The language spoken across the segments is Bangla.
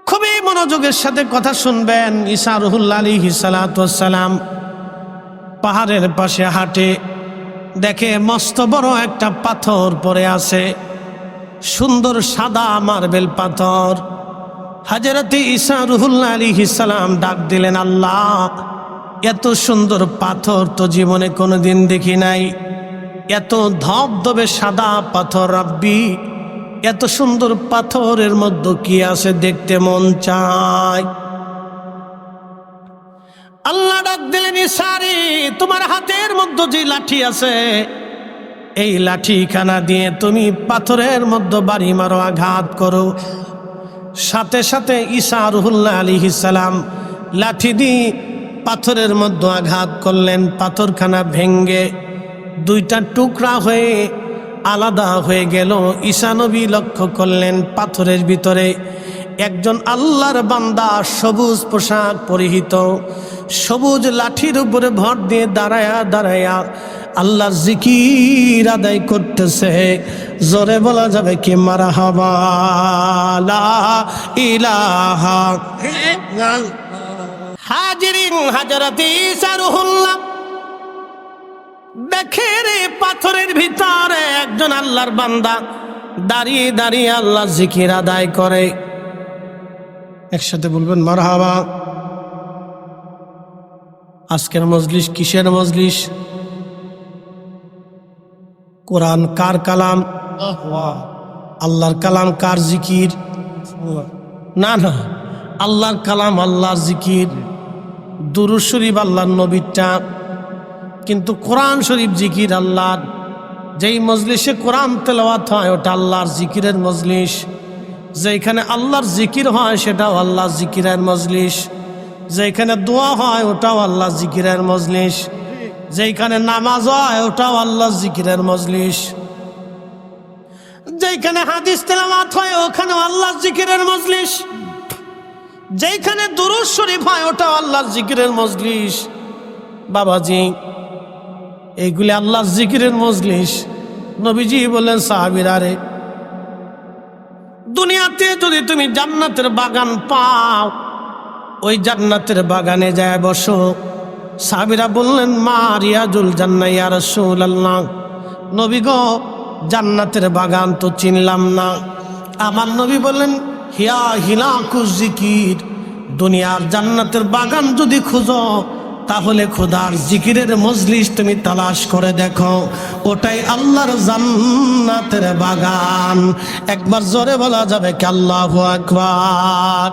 খুবই মনোযোগের সাথে কথা শুনবেন। ঈসা রুহুল্লাহ আলাইহিস সালাতু ওয়াস সালাম পাহাড়ের পাশে হাঁটে, দেখে মস্ত বড় একটা পাথর পড়ে আছে, সুন্দর সাদা মার্বেল পাথর। হযরত ঈসা রুহুল্লাহ আলাইহিস সালাম ডাক দিলেন, আল্লাহ, এত সুন্দর পাথর তো জীবনে কোনোদিন দেখি নাই। এত ধবধবে সাদা পাথর, রাব্বি, এত সুন্দর পাথরের মধ্যে কি আছে দেখতে মন চায়। আল্লাহ ডাক দিলেন, ঈসা রে, তোমার হাতের মধ্যে যে লাঠি আছে, এই লাঠিখানা দিয়ে তুমি পাথরের মধ্যে বাড়ি মারো, আঘাত করো। সাথে সাথে ঈসা রুহুল্লাহ আলাইহিস সালাম লাঠি দিয়ে পাথরের মধ্যে আঘাত করলেন। পাথরখানা ভেঙ্গে দুইটা টুকরা হয়ে আলাদা হয়ে গেল। ঈসা নবী লক্ষ্য করলেন পাথরের ভিতরে একজন আল্লাহর বান্দা, সবুজ পোশাক পরিহিত, সবুজ লাঠির উপরে ভর দিয়ে দাঁড়ায়া দাঁড়ায়া আল্লাহর জিকির আদায় করতেছে। জোরে বলা যাবে কি মারহাবা, লা ইলাহা ইল্লাল্লাহ। হাজিরিন, হযরত ঈসা রুহুল্লাহ দেখে রে পাথরের ভিতরে একজন আল্লাহর বান্দা দাঁড়িয়ে দাঁড়িয়ে আল্লাহর জিকির আদায় করে। একসাথে বলবেন মারহাবা। আজকের মজলিস কিসের মজলিস? কোরআন কার কালাম? আল্লাহর কালাম কার জিকির? না না, আল্লাহর কালাম, আল্লাহর জিকির। দুরূদ শরীফ আল্লাহর নবীরটা, কিন্তু কোরআন শরীফ জিকির আল্লাহর। যেই মজলিসে কোরআন তেলাওয়াত হয় ওটা আল্লাহর জিকিরের মজলিস। যেখানে আল্লাহর জিকির হয় সেটাও আল্লাহর জিকিরের মজলিস। যেখানে দোয়া হয় ওটাও আল্লাহর জিকিরের মজলিস। যেখানে নামাজ হয় ওটাও আল্লাহর জিকিরের মজলিস। যেখানে হাদিস তেলাওয়াত হয় ওখানেও আল্লাহর জিকিরের মজলিস। যেখানে দুরূদ শরীফ হয় ওটাও আল্লাহর জিকিরের মজলিস। বাবাজি, এইগুলি আল্লাহর জিকিরের মজলিস। নবীজি বললেন, সাহাবীরা রে, দুনিয়াতে যদি তুমি জান্নাতের বাগান পাও, ওই জান্নাতের বাগানে যায় বসো। সাহাবীরা বললেন, মা রিয়াজুল জান্নাহ ইয়া রাসূলুল্লাহ। নবী গো, জান্নাতের বাগান তো চিনলাম না। আমার নবী বললেন, হিয়া হিলাকুজ জিকির। দুনিয়ার জান্নাতের বাগান যদি খুঁজো, তাহলে খোদার জিকিরের মজলিস তুমি তালাশ করে দেখো, ওটাই আল্লাহর জান্নাতের বাগান। একবার জোরে বলা যাবে কি আল্লাহু আকবার।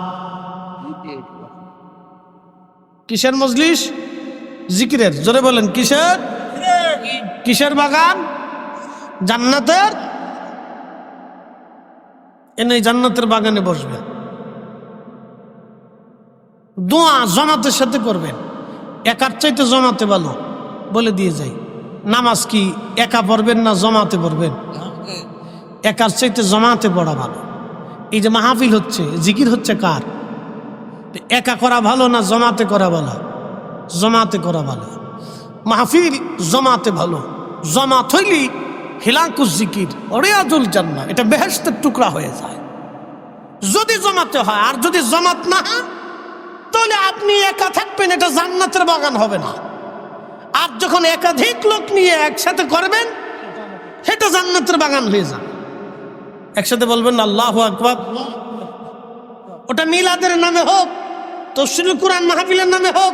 কিসের মজলিস? জিকিরের। জোরে বলেন, কিসের? কিসের বাগান? জান্নাতের। এনে জান্নাতের বাগানে বসবে, দোয়া জামাতের সাথে করবেন। একার চাইতে জমাতে ভালো, বলে দিয়ে যাই। নামাজ কি একা পড়বেন না জমাতে পড়বেন? একার চাইতে জমাতে পড়া ভালো। এই যে মাহফিল হচ্ছে, জিকির হচ্ছে কার? একা করা ভালো না জমাতে করা ভালো? জমাতে করা ভালো। মাহফিল জমাতে ভালো। জমাত হইলি হিলাকুজ জিকির, রিয়াজুল জান্নাহ, এটা বেহেশতের টুকরা হয়ে যায় যদি জমাতে হয়। আর যদি জমাত না হয়, তাহলে আপনি একা থাকবেন, এটা জান্নাতের বাগান হবে না। আর যখন একাধিক লোক নিয়ে একসাথে করবেন, সেটা জান্নাতের বাগান হয়ে যাবে। একসাথে বলবেন আল্লাহু আকবার। ওটা মিলাদের নামে হোক, তাফসীরুল কুরআন মাহফিলের নামে হোক,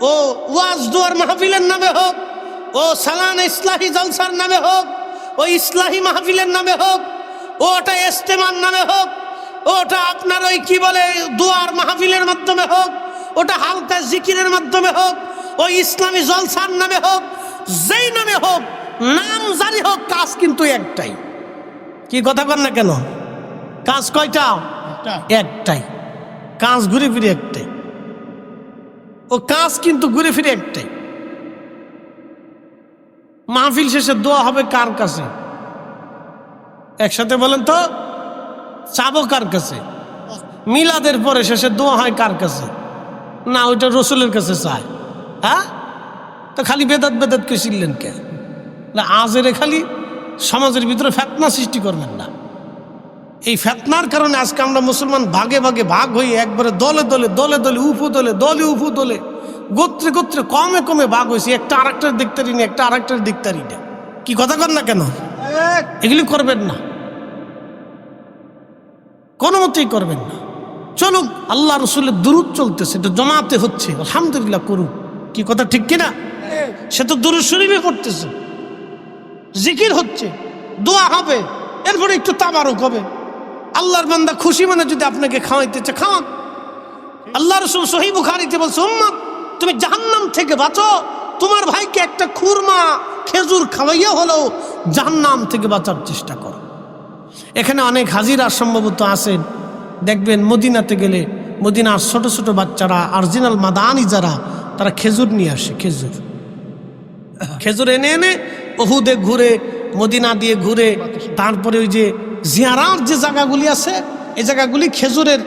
ও ওয়াজ দুয়ার মাহফিলের নামে হোক, ও সালানা ইসলাহি জলসার নামে হোক, ও ইসলাহি মাহফিলের নামে হোক, ওটা ইস্তেমার নামে হোক, ওটা আপনার ওই কি বলে দুয়ার মাহফিলের মাধ্যমে হোক, ওটা হালকা জিকিরের মাধ্যমে হোক, ওই ইসলামী জলসার নামে হোক, যেই নামে হোক, নাম জারি হোক, কাজ কিন্তু একটাই। কি কথা বল না কেন? কাজ কয়টা? একটাই। কাজ ঘুরে ফিরে একটাই। ও কাজ কিন্তু ঘুরে ফিরে একটাই। মাহফিল শেষে দোয়া হবে কার কাছে? একসাথে বলেন তো, চাবো কার কাছে? মিলাদের পরে শেষে দোয়া হয় কার কাছে? না, ওইটা রসুলের কাছে চায়। হ্যাঁ, তো খালি বেদাত বেদাত কে শিখলেন কে? আজেরে খালি সমাজের ভিতরে ফেতনা সৃষ্টি করবেন না। এই ফিতনার কারণে আজকে আমরা মুসলমান ভাগে ভাগে ভাগ হয়ে একবারে দলে দলে দলে দলে উপদলে দলে উপদলে গোত্রে গোত্রে কমে কমে ভাগ হয়েছে, একটা আরেকটার দেখতারি না, একটা আরেকটার দেখতারি না। কি কথা কর না কেন? এগুলি করবেন না, কোনো মতেই করবেন না। চলুন, আল্লাহ রসুলের দুরূদ চলতেছে, এটা জমাতে হচ্ছে, আলহামদুলিল্লাহ করুন। কি কথা ঠিক কিনা? সে তো দুরূদ শরীফে পড়তেছে, জিকির হচ্ছে, দোয়া হবে, এরপরে একটু তাবারক হবে। আল্লাহর বান্দা খুশি মানে যদি আপনাকে খাওয়াইতেছে খাওয়ান। আল্লাহ রসুল সহিহ বুখারীতে বলছে, উম্মত তুমি জাহান্নাম থেকে বাঁচো, তোমার ভাইকে একটা খুরমা খেজুর খাওয়াইয়া হলেও জাহান্নাম থেকে বাঁচার চেষ্টা করো। এখানে অনেক হাজিরা সম্ভবত আছেন, দেখবেন মদিনাতে গেলে মদিনার ছোট ছোট বাচ্চারা অরিজিনাল মাদানি যারা, তারা খেজুর নিয়ে আসে। খেজুর এনে এনে উহুদে ঘুরে, মদিনা দিয়ে ঘুরে, তারপরে ওই যে জিয়ারার যে জায়গাগুলি আছে, এই জায়গাগুলি খেজুরের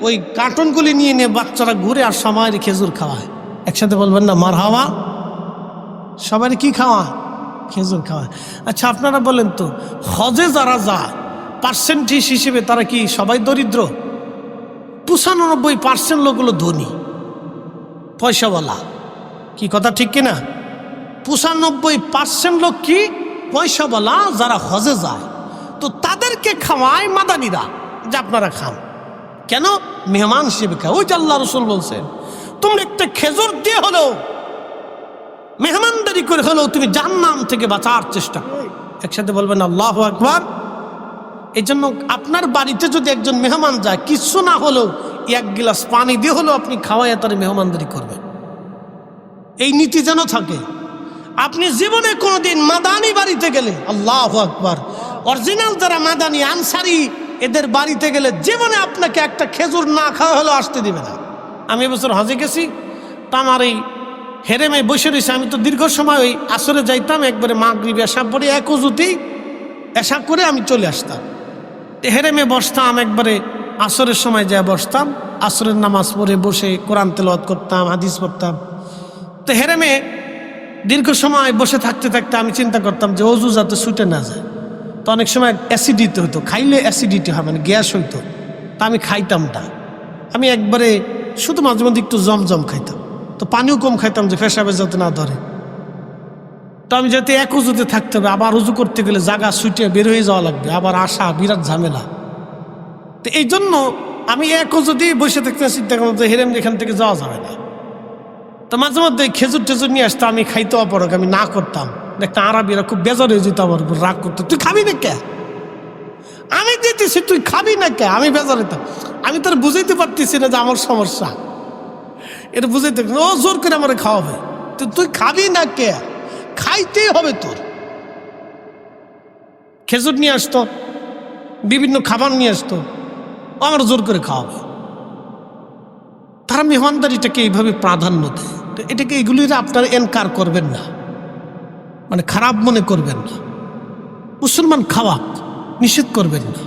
ওই কার্টনগুলি নিয়ে নিয়ে বাচ্চারা ঘুরে আর সবাই খেজুর খাওয়ায়। একসাথে বলবেন না মারহাবা? সবাই কি খাওয়ায়? খেজুর খাওয়ায়। আচ্ছা আপনারা বলেন তো, হজে যারা যায় পার্সেন্টেজ হিসেবে তারা কি সবাই দরিদ্র? 95% লোকগুলো ধনী, পয়সাওয়ালা। কি কথা ঠিক কিনা? 95% লোক কি পয়সাওয়ালা যারা হজে যায়। তো তাদেরকে খাওয়ায় মাদানীরা যে আপনারা খান। কেন? মেহমান হিসেবে খায়। ওই যে আল্লাহ রসুল বলছেন, তুমি একটা খেজুর দিয়ে হলেও, মেহমানদারি করে হলেও তুমি জাহান্নাম থেকে বাঁচার চেষ্টা করো। একসাথে বলবেন আল্লাহু আকবার। এই জন্য আপনার বাড়িতে যদি একজন মেহমান যায়, কিছু না হলেও 1 গ্লাস পানি দিয়ে হলেও আপনি খাওয়াইয়া তার মেহমানদারি করবেন। এই নীতি যেন থাকে। আপনি জীবনে কোনোদিন মাদানি বাড়িতে গেলে, আল্লাহু আকবার, অরিজিনাল যারা মাদানি আনসারি, এদের বাড়িতে গেলে জীবনে আপনাকে একটা খেজুর না খাওয়া হলেও আসতে দিবে না। আমি এবছর হজে গেছি, তা আমার এই হেরেমে বসে রয়েছে। আমি তো দীর্ঘ সময় ওই আসরে যাইতাম, একবারে মাগরিব এশা পড়ে এক অজুতেই এশা করে আমি চলে আসতাম। হেরেমে বসতাম, একবারে আসরের সময় যায় বসতাম, আসরের নামাজ পড়ে বসে কোরআন তেলাওয়াত করতাম, হাদিস পড়তাম। তো হেরেমে দীর্ঘ সময় বসে থাকতে থাকতে আমি চিন্তা করতাম যে অজু যাতে ছুটে না যায়। তো অনেক সময় অ্যাসিডিটি হতো, খাইলে অ্যাসিডিটি হবে, মানে গ্যাস হইতো। তা আমি খাইতাম না, আমি একবারে শুধু মাঝে মধ্যে একটু জমজম খাইতাম। তো পানিও কম খাইতাম যে পেশাবে যাতে না ধরে। তো আমি যাতে এক উজুতে থাকতে হবে, আবার উজু করতে গেলে জায়গা ছুটে বের হয়ে যাওয়া লাগবে, আবার আসা বিরাট ঝামেলা। তো এই জন্য আমি এক উজুতেই বসে থাকতে চিন্তা করতাম যে হেরেম এখান থেকে যাওয়া যাবে না। তো মাঝে মধ্যে খেজুর টেজুর নিয়ে আসতাম, আমি খাইতে অপরক, আমি না করতাম। দেখতে আরবিরা খুব বেজার হয়ে যেত, আমার উপর রাগ করতো, তুই খাবি না কে? আমি দিতেছি তুই খাবি না কে? আমি বেজার হইতাম। আমি তোর বুঝাইতে পারতেছি না যে আমার সমস্যা, এটা বুঝাইতে, ও জোর করে আমার খাওয়াবে, তুই খাবি না কে? খাইতেই হবে তোর। খেজুর নিয়ে আসতো, বিভিন্ন খাবার নিয়ে আসতো, আমার জোর করে খাওয়াবে। তারা মেহমানদারিটাকে এইভাবে প্রাধান্য দেয়। তো এটাকে এগুলির আপনারা এনকার করবেন না, মানে খারাপ মনে করবেন না। মুসলমান খাওয়াক, নিষেধ করবেন না।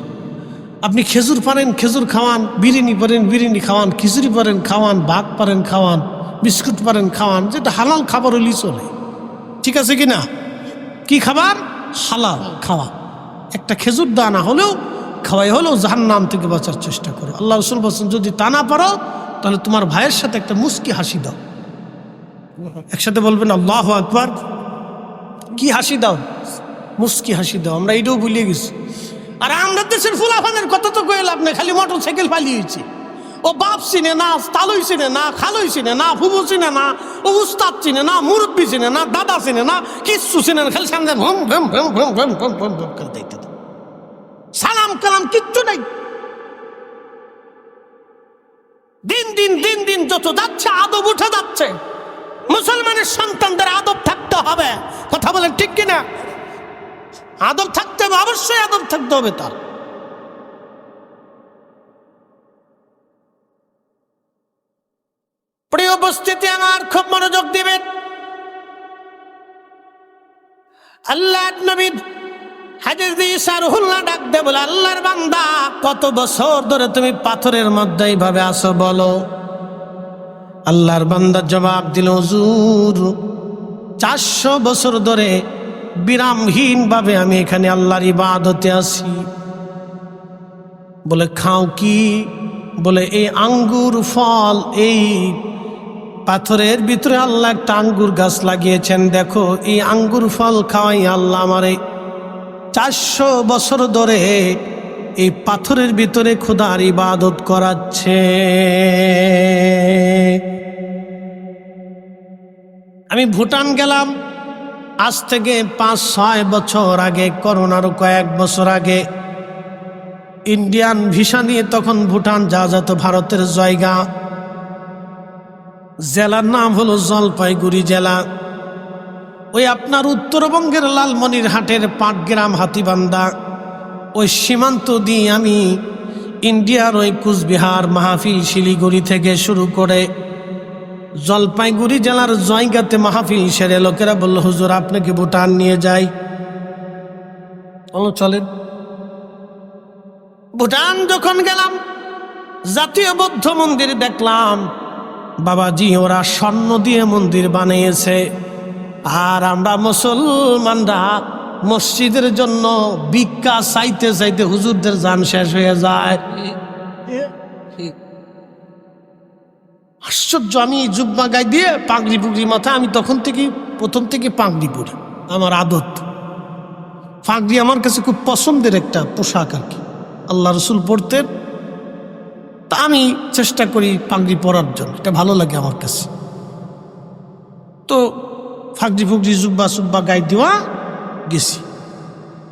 আপনি খেজুর পারেন খেজুর খাওয়ান, বিরিয়ানি পারেন বিরিয়ানি খাওয়ান, খিচুড়ি পারেন খাওয়ান, ভাত পারেন খাওয়ান, বিস্কুট পারেন খাওয়ান, যেটা হালাল খাবার হলেই চলে। ঠিক আছে কি না? কি খাবার? হালাল খাওয়া। একটা খেজুর দানা হলেও খাওয়াই হলেও জাহান্নাম থেকে বাঁচার চেষ্টা করো। আল্লাহ রাসূল বলছেন, যদি তা না পারো তাহলে তোমার ভাইয়ের সাথে একটা মুস্কি হাসি দাও। একসাথে বলবেন আল্লাহু আকবার। কি হাসি দাও? মুস্কি হাসি দাও। আমরা এটাও ভুলিয়ে গেছি। আর আমরা দেশের ফুলাফানের কথা তো কয়ে লাভ নেই, খালি মোটর সাইকেল পালিয়েছি। ও বাপ চিনে না, তালুই চিনে না, খালুই চিনে না, ফুবু চিনে না, ও উস্তাদ চিনে না, মুরব্বী চিনে না, দাদা চিনে না, কিচ্ছু চিনে না, খালি সামনে ভম ভম ভম ভম ভম ভম ভম ভম করে দেখতে, সালাম কালাম কিচ্ছু নাই। দিন দিন দিন দিন যত যাচ্ছে আদব উঠে যাচ্ছে। মুসলমানের সন্তানদের আদব থাকতে হবে। কথা বলেন ঠিক কিনা? আদব থাকতে হবে, অবশ্যই আদব থাকতে হবে তার। প্রিয় উপস্থিতি আমার, খুব মনোযোগ দিবেন। আল্লাহ নবী হাদিস দিয়ে সারহুল্লাহ ডাক দে বলে, আল্লাহর বান্দা কত বছর ধরে তুমি পাথরের মধ্যে এইভাবে আসো বলো? আল্লাহর বান্দা জবাব দিল, হুজুর 400 বছর ধরে বিরামহীন ভাবে আমি এখানে আল্লাহর ইবাদতে আছি। বলে খাও কি? বলে এই আঙ্গুর ফল। এই পাথরের ভিতরে আল্লাহ একটা আঙ্গুর গাছ লাগিয়েছেন, দেখো এই আঙ্গুর ফল খাওয়াই আল্লাহ আমারে 400 বছর ধরে এই পাথরের ভিতরে খোদার ইবাদত করাচ্ছে। আমি ভুটান গেলাম আজ থেকে 5-6 বছর আগে, করোনারও কয়েক বছর আগে। ইন্ডিয়ান ভিসা নিয়ে তখন ভুটান যাওয়া যেত, ভারতের জায়গা। জেলার নাম হলো জলপাইগুড়ি জেলা। ওই আপনার উত্তরবঙ্গের লালমনিরহাটের পাটগ্রাম, হাতিবান্ধা, ওই সীমান্ত দিয়ে আমি ইন্ডিয়ার ওই কুচবিহার, মাহফিল, শিলিগুড়ি থেকে শুরু করে জলপাইগুড়ি জেলার জায়গাতে মাহফিল সেরে লোকেরা বলল, হুজুর আপনাকে ভুটান নিয়ে যাই। চলেন। ভুটান যখন গেলাম, জাতীয় বৌদ্ধ মন্দির দেখলাম। বাবাজি ওরা স্বর্ণ দিয়ে মন্দির বানিয়েছে, আর আমরা মুসলমানরা মসজিদের জন্য ভিক্ষা চাইতে চাইতে হুজুরদের জান শেষ হয়ে যায়। আশ্চর্য। আমি জুব্বা গায়ে দিয়ে পাগড়ি পুগড়ি মাথায়, আমি তখন থেকে প্রথম থেকে পাগড়ি পরি, আমার আদত। পাগড়ি আমার কাছে খুব পছন্দের একটা পোশাক আর কি, আল্লাহ রসুল পরতেন, তা আমি চেষ্টা করি পাগড়ি পরার জন্য, এটা ভালো লাগে আমার কাছে। তো পাগড়ি ফুগড়ি জুব্বা সুব্বা গায়ে দেওয়া গেছি।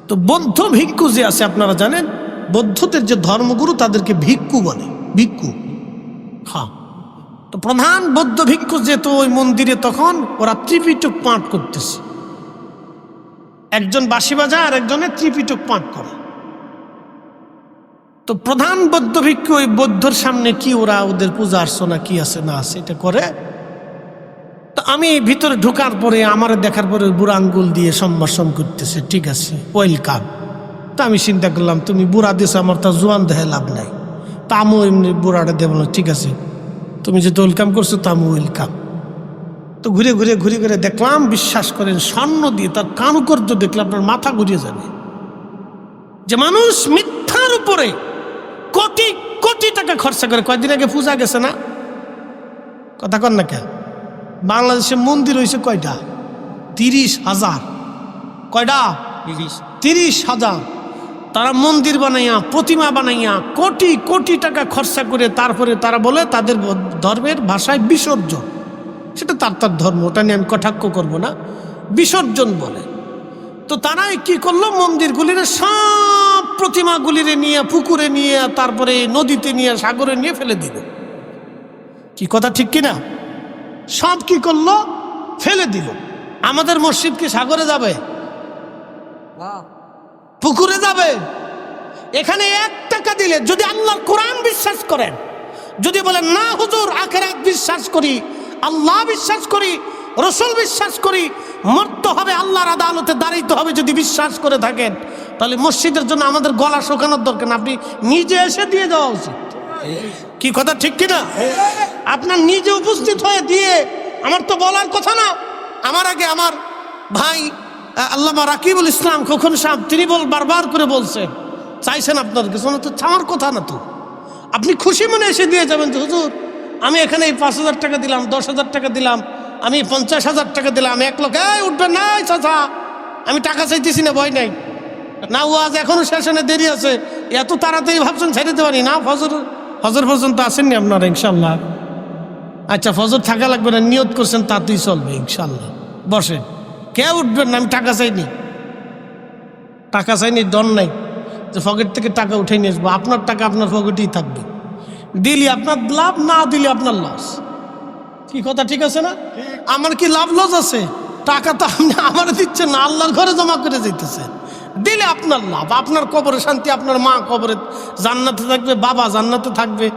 তো বৌদ্ধ ভিক্ষু যে আছে আপনারা জানেন, বৌদ্ধদের যে ধর্মগুরু তাদেরকে ভিক্ষু বলে, ভিক্ষু। হ্যাঁ, তো প্রধান বৌদ্ধ ভিক্ষু যেত ওই মন্দিরে, তখন ওরা ত্রিপিটক পাঠ করতেছে। একজন বাঁশি বাজায় আর একজনে ত্রিপিটক পাঠ করে। তো প্রধান বৌদ্ধ ভিক্ষু ওই বৌদ্ধর সামনে কি ওরা ওদের পূজা অর্চনা কি আছে না আছে এটা করে। তো আমি ভিতরে ঢোকার পরে আমার দেখার পরে বুড়া আঙ্গুল দিয়ে সম্ভাষণ করতেছে, ঠিক আছে ওয়েলকাম। তা আমি চিন্তা করলাম, তুমি বুড়া দিয়েছো, আমার তা জোয়ান দেহে লাভ নাই, তা আমিও এমনি বুড়াটা দেব না, ঠিক আছে তুমি যেহেতু ওয়েলকাম করছো তা আমি ওয়েলকাম। তো ঘুরে ঘুরে ঘুরে ঘুরে দেখলাম, বিশ্বাস করেন স্বর্ণ দিয়ে তার কারুকার্য দেখলে আপনার মাথা ঘুরিয়ে যাবে, যে মানুষ মিথ্যার উপরে কোটি কোটি টাকা খরচা করে। কয়েকদিন আগে পূজা গেছে না, কথা কন না কেন? বাংলাদেশে মন্দির হয়েছে কয়টা? 30,000। কয়টা? 30,000। তারা মন্দির বানাইয়া, প্রতিমা বানাইয়া কোটি কোটি টাকা খরচা করে তারপরে তারা বলে তাদের ধর্মের ভাষায় বিসর্জন। সেটা তার ধর্ম, ওটা নিয়ে আমি কটাক্ষ করবো না, বিসর্জন বলে। তো তারাই কি করলো, মন্দিরগুলির সব প্রতিমাগুলিরে নিয়ে পুকুরে নিয়ে, তারপরে নদীতে নিয়ে, সাগরে নিয়ে ফেলে দিল। কি কথা ঠিক কিনা? সব কি করলো, ফেলে দিল। আমাদের মসজিদ কি সাগরে যাবে? পুকুরে যাবে? এখানে 1 টাকা দিলে যদি আল্লাহর কোরআন বিশ্বাস করেন, যদি বলেন না হুজুর আখিরাত বিশ্বাস করি, আল্লাহ বিশ্বাস করি, রসুল বিশ্বাস করি, মরতে হবে, আল্লাহর আদালতে দাঁড়াইতে হবে, যদি বিশ্বাস করে থাকেন, তাহলে মসজিদের জন্য আমাদের গলা শোকানোর দরকার না, আপনি নিজে এসে দিয়ে যাওয়া উচিত। কি কথা ঠিক কিনা? আপনার নিজে উপস্থিত হয়ে দিয়ে, আমার তো বলার কথা না। আমার আগে আমার ভাই আল্লামা রাকিবুল ইসলাম খোকন সাহেব, তিনি বারবার করে বলছেন, চাইছেন আপনার কিছু না, তো চাওয়ার কথা না, তো আপনি খুশি মনে এসে দিয়ে যাবেন যে হুজুর আমি এখানে 5,000 টাকা দিলাম, 10,000 টাকা দিলাম, আমি 50,000 টাকা দিলাম, 1 লক্ষ। উঠবেন না চাচা, আমি টাকা চাইতেছি না, ভয় নাই না, ওয়াজ এখনো শেষে দেরি আছে, এত তাড়াতাড়ি ভাবছেন ছেড়ে দিতে পারি না, ফজর পর্যন্ত আসেননি আপনারা ইনশাল্লাহ। আচ্ছা ফজর থাকা লাগবে না, নিয়ত করছেন তাতেই চলবে ইনশাল্লাহ, বসেন। কে উঠবেন না, আমি টাকা চাইনি, টাকা চাইনি, ডন নাই যে পকেট থেকে টাকা উঠে নিয়ে আসবো। আপনার টাকা আপনার পকেটেই থাকবে, দিলি আপনার লাভ, না দিলে আপনার লস। কি কথা ঠিক আছে না? আমার কি লাভ লস আছে? টাকা তো আপনি আমার দিচ্ছেন না, আল্লাহর ঘরে জমা করে যেতেছে, দিলে আপনার লাভ, আপনার কবরে শান্তি, আপনার মা কবরে জান্নাতে থাকবে, বাবা জান্নাতে থাকবে,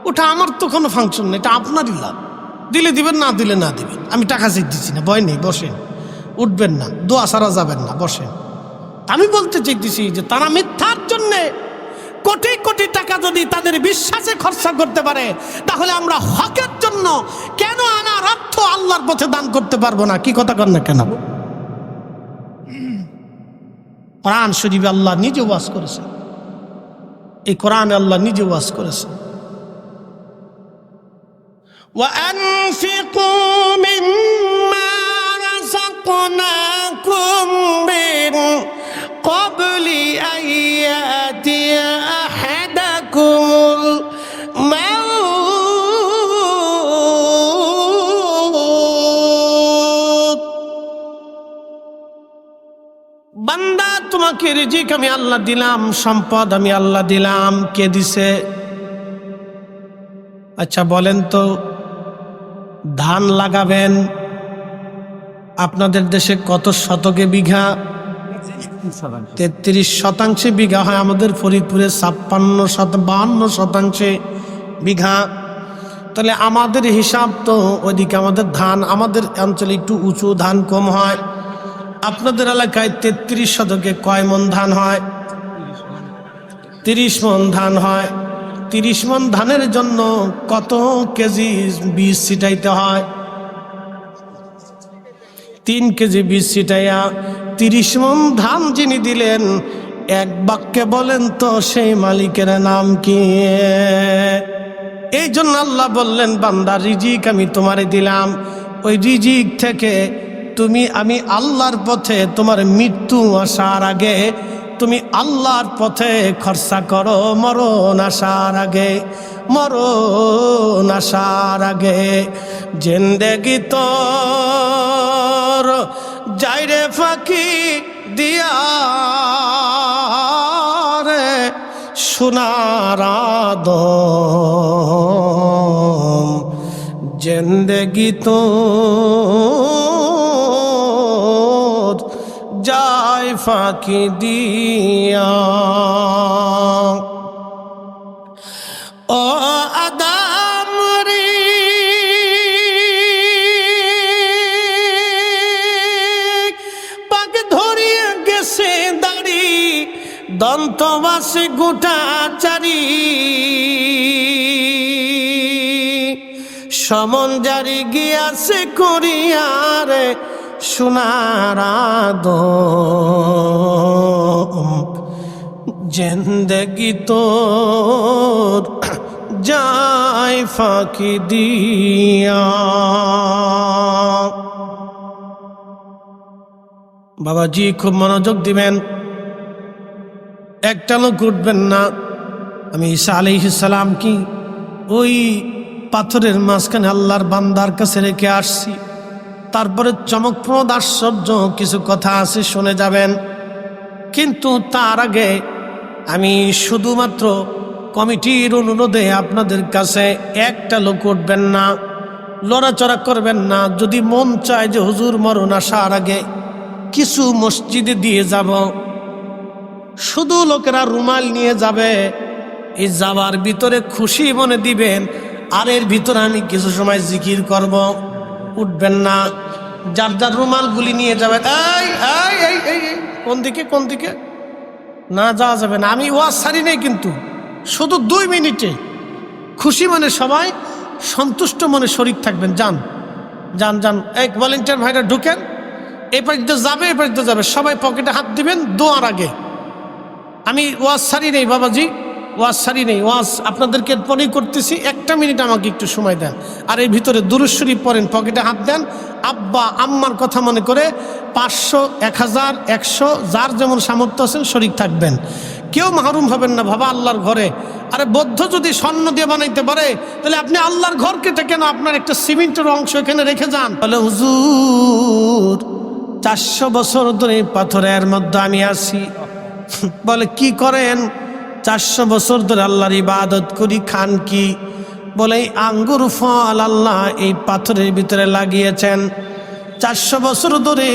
ওটা আমার তো কোনো ফাংশন নেই, এটা আপনারই লাভ। দিলে দিবেন, না দিলে না দিবেন, আমি টাকা চাইতেছি না, ভয় নেই, বসেন, উঠবেন না, দোয়া সারা যাবেন না, বসেন। আমি বলতে চাইতেছি যে তারা মিথ্যার জন্যে কোটি কোটি টাকা যদি তাদের বিশ্বাসে খরচা করতে পারে, তাহলে আমরা হকের জন্য কেন আমার অর্থ আল্লাহর পথে দান করতে পারবো না? কি কথা কন না কেন? কোরআন শরীফে আল্লাহ নিজে ওয়াজ করেছে, এই কোরআনে আল্লাহ নিজে ওয়াজ করেছেন। وأنفقوا مما رزقناكم من قبل أن يأتي أحدكم الموت বান্দা তোমাকে রিজিক আমি আল্লাহ দিলাম, সম্পদ আমি আল্লাহ দিলাম। কে দিছে? আচ্ছা বলেন তো, ধান লাগাবেন, আপনাদের দেশে কত শতকে বিঘা? 33% বিঘা হয়। আমাদের ফরিদপুরে 52 শতাংশে বিঘা। তাহলে আমাদের হিসাব তো ওইদিকে আমাদের ধান, আমাদের অঞ্চলে একটু উঁচু, ধান কম হয়। আপনাদের এলাকায় 33 শতকে কয় মন ধান হয়? 30 মন ধান হয়। 30 মন ধানের জন্য কত কেজি বীজ ছিটাইতে হয়? 3 কেজি বীজ ছিটাইয়া 30 মন ধান যিনি দিলেন, এক বাক্যে বলেন তো সেই মালিকের নাম কি? এই জন্য আল্লাহ বললেন, বান্দা রিজিক আমি তোমারে দিলাম, ওই রিজিক থেকে আমি আল্লাহর পথে তোমার মৃত্যু আসার আগে তুমি আল্লাহর পথে খরচা করো, মরণ আসার আগে, মরণ আসার আগে। জিন্দেগি তোর যাইরে ফাঁকি দিয়া রে সোনার আদম, জিন্দেগি তোর যায় ফাঁকি দিয়া। ও আদম রে পাক ধরিয়া গেছে দাড়ি, দন্তবাসে গোটা চারি, সমন জারি গিয়াছে করিয়ারে সোনার আদম, জিন্দেগি তোর যায় ফাঁকি দিয়া। বাবাজি খুব মনোযোগ দিবেন, একটা লোক উঠবেন না। আমি ঈসা আলাইহিস সালাম কি ওই পাথরের মাঝখানে আল্লাহর বান্দার কাছে রেখে আসছি। তারপরে চমকপ্রদ আশ্চর্য কিছু কথা আছে, শুনে যাবেন। কিন্তু তার আগে আমি শুধুমাত্র কমিটির অনুরোধে আপনাদের কাছে, একটা লোক উঠবেন না, লড়াচড়া করবেন না। যদি মন চায় যে হুজুর মরণ আসার আগে কিছু মসজিদে দিয়ে যাব, শুধু লোকেরা রুমাল নিয়ে যাবে, এই যাবার ভিতরে খুশি মনে দিবেন, আর এর ভিতরে আমি কিছু সময় জিকির করব। উঠবেন না, যার যার রুমালগুলি নিয়ে যাবেন। এই কোন দিকে কোন দিকে না যাওয়া যাবে না। আমি ওয়াজ ছাড়ি নেই, কিন্তু শুধু 2 মিনিটে খুশি মনে সবাই সন্তুষ্ট মনে শরীক থাকবেন। যান যান যান, এক ভলেন্টিয়ার ভাইরা ঢুকেন, এই পাশে যাবে, এই পাশে যাবে, সবাই পকেটে হাত দিবেন দোয়ার আগে। আমি ওয়াজ ছাড়ি নেই বাবাজি, ওয়াজ ছাড়ি নেই, ওয়াজ আপনাদেরকে পরেই করতেছি। 1 মিনিট আমাকে একটু সময় দেন। আর এর ভিতরে দুরূদ শরীফ পড়েন, পকেটে হাত দেন, আব্বা আম্মার কথা মনে করে 500, 1000, 100 যার যেমন সামর্থ্য আছেন শরীক থাকবেন। কেউ মাহরুম হবেন না বাবা আল্লাহর ঘরে। আরে বৌদ্ধ যদি স্বর্ণ দিয়ে বানাইতে পারে, তাহলে আপনি আল্লাহর ঘর কেটে কেন আপনার একটা সিমেন্টের অংশ এখানে রেখে যান? বলে হুজুর 400 বছর ধরে পাথরের মধ্যে আমি আছি। বলে কি করেন? 400 বছর ধরে আল্লাহর ইবাদত করি। খান কি? বলে এই আঙ্গুর ফল আল্লাহ এই পাথরের ভিতরে লাগিয়েছেন। 400 বছর ধরে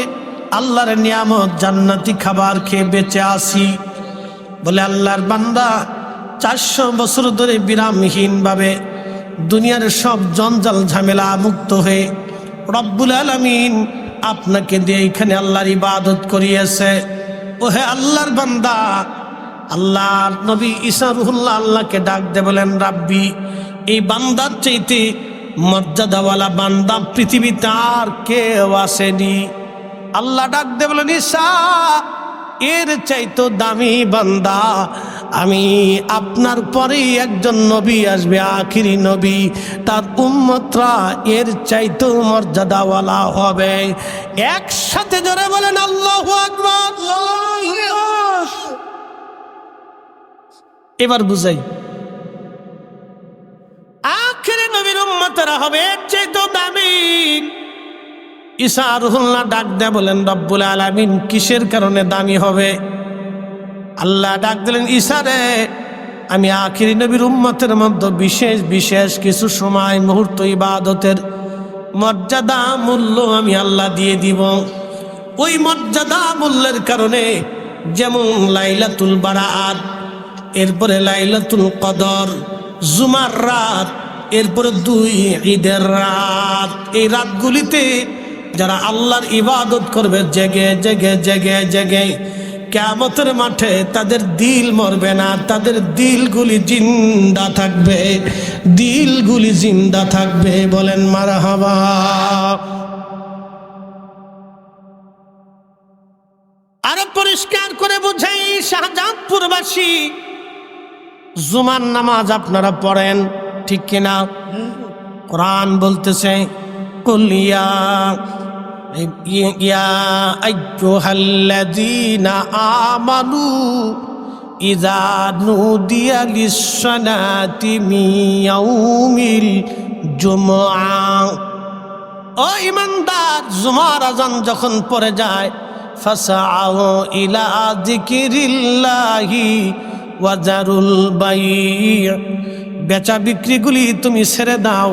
আল্লাহর নিয়ামত জান্নাতি খাবার খেয়ে বেঁচে আসি। বলে আল্লাহর বান্দা 400 বছর ধরে বিরামহীনভাবে দুনিয়ার সব জঞ্জাল ঝামেলা মুক্ত হয়ে রব্বুল আলামিন আপনাকে দিয়ে এখানে আল্লাহর ইবাদত করিয়েছে। ওহে আল্লাহর বান্দা, আল্লাহর নবী ঈসা রুহুল্লাহ আল্লাহকে ডাক দে, বলেন রাব্বি, এই বান্দার চাইতে মর্যাদাওয়ালা বান্দা পৃথিবীতে আর কেউ আসেনি। আল্লাহ ডাক দে বলেন ঈসা, এর চাইতো দামি বান্দা আমি আপনার পরেই একজন নবী আসবে, আখিরি নবী, তার উম্মতরা এর চাইতে মর্যাদাওয়ালা হবে। একসাথে জোরে বলেন আল্লাহু আকবার। এবার বুঝাই, আখিরি নবীর উম্মতরা হবে এর চাইতে দামি। ঈসা রুহুল্লাহ ডাক দেয়া বলেন, রব্বুল আলামিন কিসের কারণে দামি হবে? আল্লাহ ডাক দিলেন, ঈসা রে, আমি আখিরি নবীর উম্মতের মধ্যে বিশেষ বিশেষ কিছু সময় মুহূর্ত ইবাদতের মর্যাদা মূল্য আমি আল্লাহ দিয়ে দিব। ওই মর্যাদা মূল্যের কারণে, যেমন লাইলাতুল বারাত, এরপরে লাইলাতুল কদর, জুমার রাত, এরপরে 2 ঈদের রাত, এই রাতগুলিতে যারা আল্লাহর ইবাদত করবে জেগে জেগে জেগে জেগে, কিয়ামতের মাঠে তাদের দিল মরবে না, তাদের দিলগুলি জিন্দা থাকবে, দিলগুলি জিন্দা থাকবে। বলেন মারহাবা। আরো পরিষ্কার করে বুঝাই, শাহজাদপুরবাসী, জুমার নামাজ আপনারা পড়েন ঠিক কিনা? কোরআন বলতেছে, কুলিয়া ইয়া আইয়ুহাল্লাযীনা আমানু ইযা নুদিয়া লিস-সালাতি মিন ইয়াউমিল জুমআ। ও ঈমানদার, জুমার আযান যখন পড়ে যায়, ফাসআউ ইলা যিকিরিল্লাহি ওয়া যারুল বাই', বেচা বিক্রিগুলি তুমি ছেড়ে দাও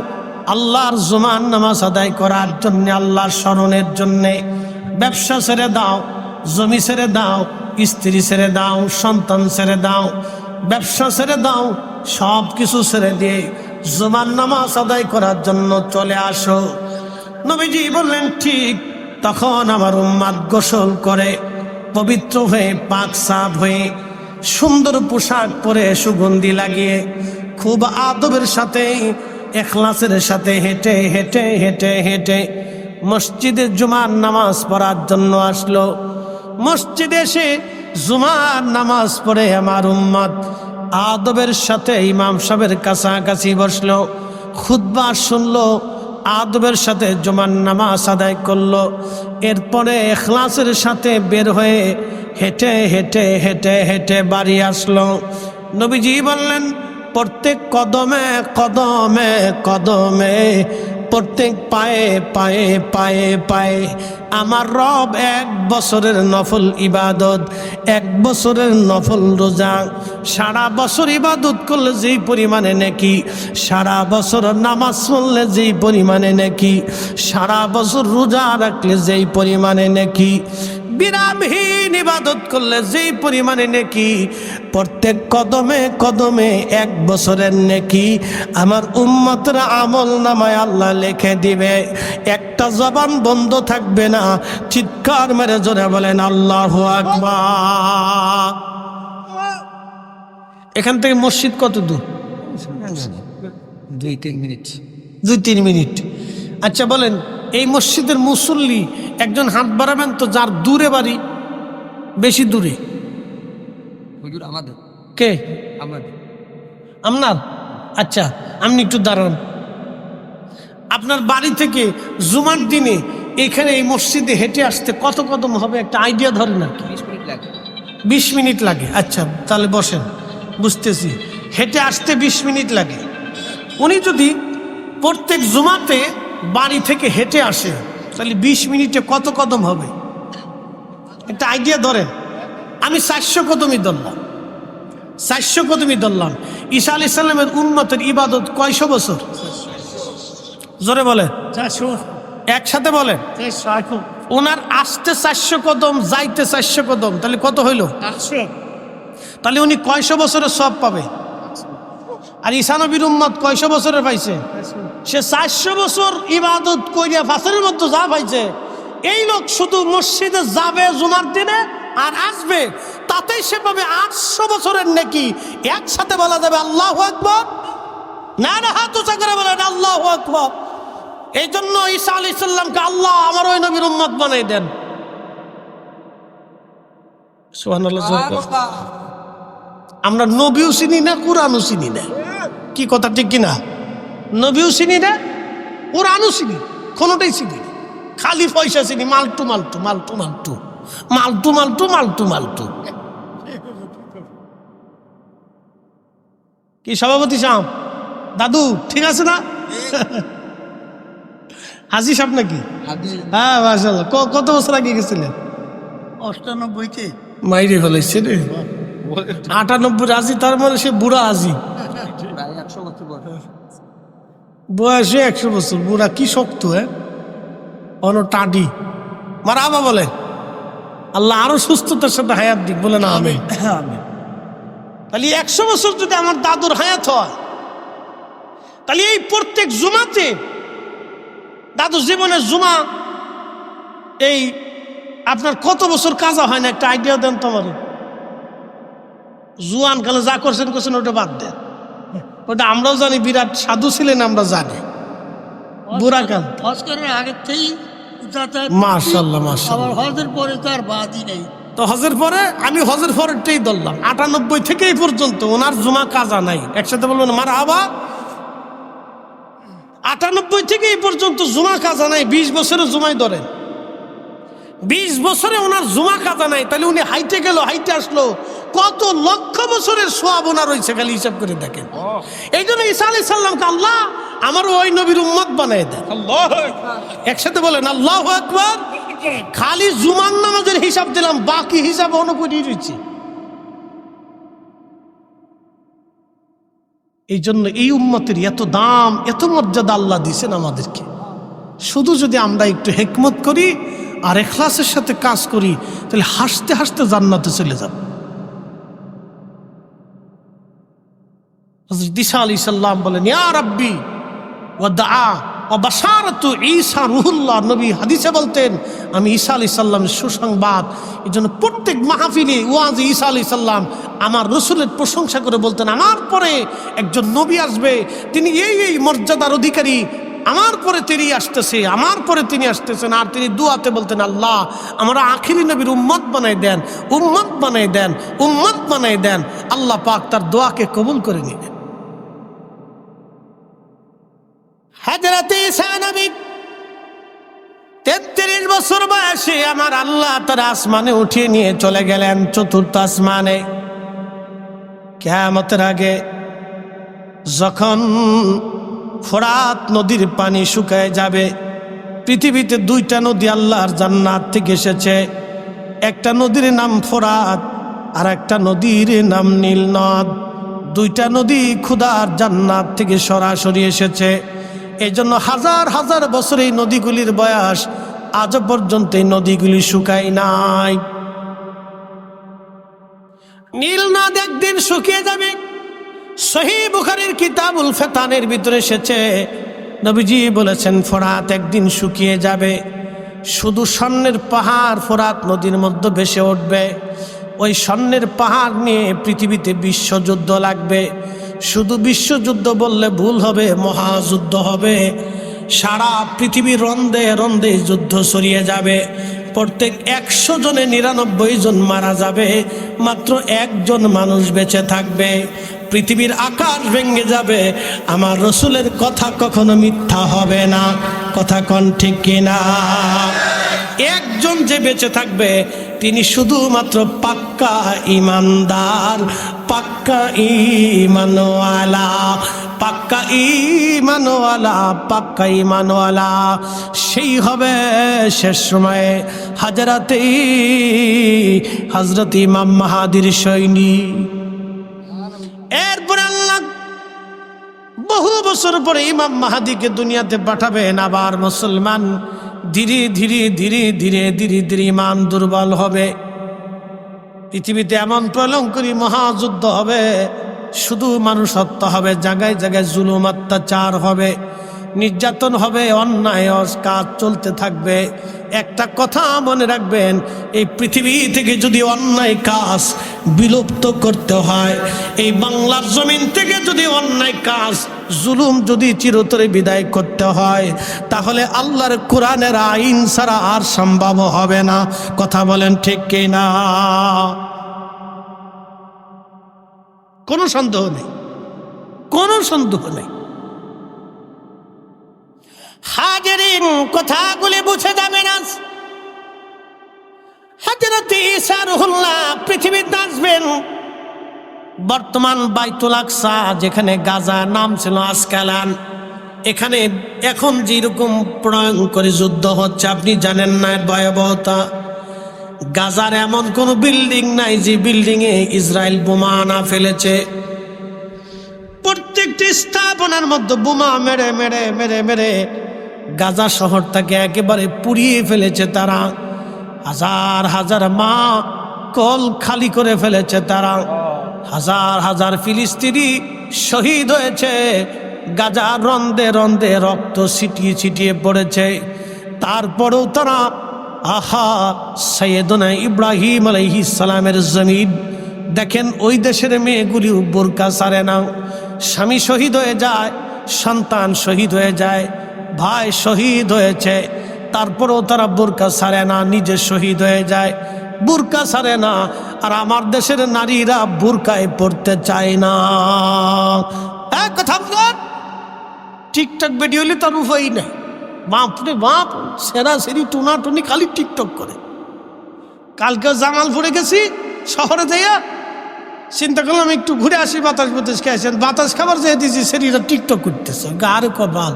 আল্লাহর জুমার নামাজ আদায় করার জন্য, আল্লাহর স্মরণের জন্য। ব্যবসা ছেড়ে দাও, জমি ছেড়ে দাও, স্ত্রী ছেড়ে দাও, সন্তান ছেড়ে দাও, ব্যবসা ছেড়ে দাও, সব কিছু ছেড়ে দিয়ে জুমার নামাজ আদায় করার জন্য চলে আসো। নবীজি বললেন, ঠিক। তখন আমার উম্মত গোসল করে পবিত্র হয়ে, পাক সাফ হয়ে, সুন্দর পোশাক পরে, সুগন্ধি লাগিয়ে, খুব আদবের সাথে, ইখলাসের সাথে হেঁটে হেঁটে হেঁটে হেঁটে মসজিদে জুমার নামাজ পড়ার জন্য আসলো। মসজিদে এসে জুমার নামাজ পড়ে আমার উম্মত আদবের সাথে ইমাম সাহেবের কাছাকাছি বসলো, খুতবা শুনলো, আদবের সাথে জুমার নামাজ আদায় করলো। এরপরে ইখলাসের সাথে বের হয়ে হেঁটে হেঁটে হেঁটে হেঁটে বাড়ি আসলো। নবীজি বললেন, প্রত্যেক কদমে কদমে কদমে, প্রত্যেক পায়ে পায়ে পায়ে পায়ে আমার রব 1 বছরের নফল ইবাদত, 1 বছরের নফল রোজা, সারা বছর ইবাদত করলে যেই পরিমাণে নেকি, সারা বছর নামাজ পড়লে যেই পরিমাণে নেকি, সারা বছর রোজা রাখলে যেই পরিমাণে নেকি, বিরামহীন ইবাদত করলে যেই পরিমাণে নেকি, প্রত্যেক কদমে কদমে 1 বছরের নেকি আমার উম্মতের আমল নামায় আল্লাহ লিখে দিবে। একটা জবান বন্ধ থাকবে না। চিৎকার মেরে জোরে বলেন আল্লাহু আকবার। এখান থেকে মসজিদ কত দূর? 2-3 মিনিট। 2-3 মিনিট। আচ্ছা বলেন, এই মসজিদের মুসল্লি একজন হাত বাড়াবেন তো, যার দূরে বাড়ি, বেশি দূরে? হুজুর আমাদের। কে? আমাদের। আপনার? আচ্ছা, আপনি একটু দাঁড়ান। আপনার বাড়ি থেকে জুমার দিনে এখানে এই মসজিদে হেঁটে আসতে কত কদম হবে একটা আইডিয়া ধরেন আর কি? 20 মিনিট লাগে। 20 মিনিট লাগে। আচ্ছা তাহলে বসেন, বুঝতেছি। হেঁটে আসতে 20 মিনিট লাগে। উনি যদি প্রত্যেক জুমাতে বাড়ি থেকে হেঁটে আসে, তাহলে 20 মিনিটে কত কদম হবে একটা আইডিয়া ধরেন। আমি 400 কদমই ধরলাম, 400 কদমই ধরলাম। ঈসা আলাইহিস সালামের উম্মতের ইবাদত কয়শো বছর? জোরে বলে, 400। একসাথে বলেন। ওনার আসতে 400 কদম, যাইতে 400 কদম, তাহলে কত হইল? 800। তাহলে উনি কয়শো বছরের সব পাবে? আর ঈসা নবীর উম্মত কয়শো বছরের পাইছে? সে 400 বছর ইবাদত কইরা ফাসরের মধ্যে যা পাইছে, এই লোক শুধু মসজিদে যাবে জুমার দিনে আর আসবে, তাতেই সে পাবে 800 বছরের নেকি। একসাথে বলা যাবে আল্লাহু আকবার। না না, হাত উঁচা করে বলেন আল্লাহু আকবার। এই জন্য ঈসা আলাইহিস সালামকে আল্লাহ আমার ওই নবীর উম্মত বানাই দেন। সুবহানাল্লাহ। আমরা নবীও চিনি না, কোরআনও চিনি না। কি কথা ঠিক কিনা? নবীও চিনি না, কোরআনও চিনি, কোনোটাই চিনি না। খালি পয়সা চিনি, মালটু মালটু মালটু মালটু মালটু মালটু মালটু মালটু। কি সভাপতি সাহেব, দাদু ঠিক আছে না? হাজি সাহেব নাকি? হ্যাঁ মাশাআল্লাহ। কত বছর আগে গেছিলেন? 98-তে। মাইরে ফেলেছে রে। 98 আজি, তার মানে সে বুড়া আজি, প্রায় 100 বছর বয়স। বয়সে 100 বছর। বুড়া কি শক্ত, টাডি মারাবা বলে। আল্লাহ আরো সুস্থতার সাথে হায়াত দিক, বলে না আমি। তাহলে 100 বছর যদি আমার দাদুর হায়াত হয়, তাহলে এই প্রত্যেক জুমাতে, দাদুর জীবনে জুমা এই আপনার কত বছর কাজা হয় না, একটা আইডিয়া দেন তো আমারে। জুয়ান কালে যা করছেন করছেন, ওটা বাদ দেন। ওটা আমরাও জানি, বিরাট সাধু ছিলেন, আমরা জানি। বুড়া কাল হজ করার আগের থেকেই যাতায়াত। মাশাআল্লাহ মাশাআল্লাহ। আবার হজের পরে তো আর বাদই নেই। তো হজের পরে আমি হজের পরেরটাই ধরলাম। 98 থেকে এই পর্যন্ত ওনার জুমা কাজা নাই। একসাথে বলবেন মারহাবা। 98 থেকে এই পর্যন্ত জুমা কাজা নাই। 20 বছরের জুমাই ধরেন, 20 বছরে ওনার জুমা কাজা নাই। তাহলে উনি হাইটে গেল, হাইটে আসলো, কত লক্ষ বছরের সোয়াব ওনার রয়েছে, খালি হিসাব করে দেখেন। এই জন্য ঈসা আলাইহিস সালামকে আল্লাহ আমার ওই নবীর উম্মত বানায় দেন। একসাথে বলেন আল্লাহু আকবার। খালি জুমার নামাজের হিসাব দিলাম, বাকি হিসাব অনুকূলই রয়েছে। এই জন্য এই উম্মতের এত দাম, এত মর্যাদা আল্লাহ দিয়েছেন আমাদেরকে। শুধু যদি আমরা একটু হিকমত করি আর ইখলাসের সাথে কাজ করি, তাহলে হাসতে হাসতে জান্নাতে চলে যাব। হযরত ঈসা আলাইহিস সালাম বলেন, ইয়া রাব্বি ওয়া দাআ ওয়া বাশারাতু ঈসা রূহুল্লাহ। নবী হাদিসে বলতেন, আমি ঈসা আলাইহিস সালামের সুসংবাদ। এই জন্য প্রত্যেক মাহফিলে ওয়াজে ঈসা আলাইহিস সালাম আমার রসুলের প্রশংসা করে বলতেন, আমার পরে একজন নবী আসবে, তিনি এই মর্যাদার অধিকারী, আমার পরে তিনি আসতেছে, আমার পরে তিনি আসতেছেন। আর তিনি দুয়াতে বলতেন, আল্লাহ আমরা আখিরি নবীর উম্মত বানাই দেন, উম্মত বানাই দেন, উম্মত বানাই দেন। আল্লাহ পাক তার দোয়াকে কবুল করে নিলেন। হযরত ঈসা নবী 33 বছর বয়সে আমার আল্লাহ তার আসমানে উঠিয়ে নিয়ে চলে গেলেন, চতুর্থ আসমানে। কিয়ামতের আগে যখন ফোরাত নদীর পানি শুকায় যাবে, পৃথিবীতে 2টা নদী আল্লাহর জান্নাত থেকে এসেছে। একটা নদীর নাম ফোরাত, আর একটা নদীর নাম নীল নদ। 2টা নদী খোদার জান্নাত থেকে সরাসরি এসেছে। এই জন্য হাজার হাজার বছর এই নদীগুলির বয়স, আজ পর্যন্ত এই নদীগুলি শুকায় নাই। নীল নদ একদিন শুকিয়ে যাবে। সহিহ বুখারীর কিতাবুল ফিতানের ভিতরে এসেছে, নবীজি বলেছেন ফোরাত একদিন শুকিয়ে যাবে। শুধু স্বর্ণের পাহাড় ফোরাত নদীর মধ্যে ভেসে উঠবে। ওই স্বর্ণের পাহাড় নিয়ে পৃথিবীতে বিশ্বযুদ্ধ লাগবে। শুধু বিশ্বযুদ্ধ বললে ভুল হবে, মহাযুদ্ধ হবে। সারা পৃথিবীর রন্ধে রন্ধে যুদ্ধ ছড়িয়ে যাবে। প্রত্যেক 100 জনে 99 জন মারা যাবে, মাত্র 1 জন মানুষ বেঁচে থাকবে। পৃথিবীর আকাশ ভেঙে যাবে। আমার রসুলের কথা কখনো মিথ্যা হবে না। কথা কোন ঠিক কিনা? 1 জন যে বেঁচে থাকবে, তিনি শুধুমাত্র পাক্কা ইমানদার, পাক্কা ঈমানওয়ালা, পাক্কা ঈমানওয়ালা, পাক্কা ঈমানওয়ালা। সেই হবে শেষ সময়ে হযরত ইমাম মাহাদির সৈনিক। এরপরে আল্লাহ বহু বছর পরে ইমাম মাহাদিকে দুনিয়াতে পাঠাবেন। আবার মুসলমান ধীরে ধীরে ধীরে ধীরে ধীরে ধীরে ইমান দুর্বল হবে। পৃথিবীতে এমন প্রলঙ্করী মহাযুদ্ধ হবে, শুধু মানুষ হত্যা হবে, জায়গায় জায়গায় জুলুম অত্যাচার হবে, নির্যাতন হবে, অন্যায় কাজ চলতে থাকবে। একটা কথা মনে রাখবেন, এই পৃথিবী থেকে যদি অন্যায় কাজ বিলুপ্ত করতে হয়, এই বাংলার জমিন থেকে যদি অন্যায় কাজ জুলুম যদি চিরতরে বিদায় করতে হয়, তাহলে আল্লাহর কোরআনের আইন ছাড়া আর সম্ভব হবে না। কথা বলেন ঠিক কিনা? কোনো সন্দেহ নেই, কোনো সন্দেহ নেই। হাজেরিন, কথাগুলি বুঝে যাবেন। আজ হযরত ঈসা রুহুল্লাহ পৃথিবীতে আসবেন। বর্তমান বাইতুল আকসা, যেখানে গাজা নাম ছিল আসকালান, এখানে এখন যেরকম ভয়ঙ্কর যুদ্ধ হচ্ছে আপনি জানেন না এর ভয়াবহতা। গাজার এমন কোন বিল্ডিং নাই যে বিল্ডিং এ ইসরায়েল বোমা না ফেলেছে। প্রত্যেকটি স্থাপনার মধ্যে বোমা মেরে মেরে মেরে মেরে গাজা শহরটাকে একেবারে পুড়িয়ে ফেলেছে তারা। হাজার হাজার মা কল খালি করে ফেলেছে তারা। হাজার হাজার ফিলিস্তিনি শহীদ হয়েছে। গাজা রন্দে রন্দে রক্ত ছিটিয়ে ছিটিয়ে পড়েছে। তারপরেও তারা সৈয়দনা ইব্রাহিম আলাইহিস সালামের জমিন দেখেন, ওই দেশের মেয়েগুলি বোরকা ছাড়ে না। স্বামী শহীদ হয়ে যায়, সন্তান শহীদ হয়ে যায়, ভাই শহীদ হয়েছে, তারপরেও তারা বোরকা ছাড়ে না, নিজে শহীদ হয়ে যায়, বোরকা ছাড়ে না। আর আমার দেশের নারীরা বোরকায় পড়তে চায় না। কথা বলেন, টিকটক ভিডিও হলে তার উপায় নেই। বাপরে বাপ, সেরা সেরি টুনাটুনি খালি টিকটক করে। কালকে জামালপুরে গেছি শহরে যাইয়া, চিন্তা করলাম একটু ঘুরে আসি, বাতাস বাতাস খেয়েছেন। বাতাস খাবার যেয়ে দিয়েছি, সেরিরা টিকটক করতেছে। গাড়ি কবাল,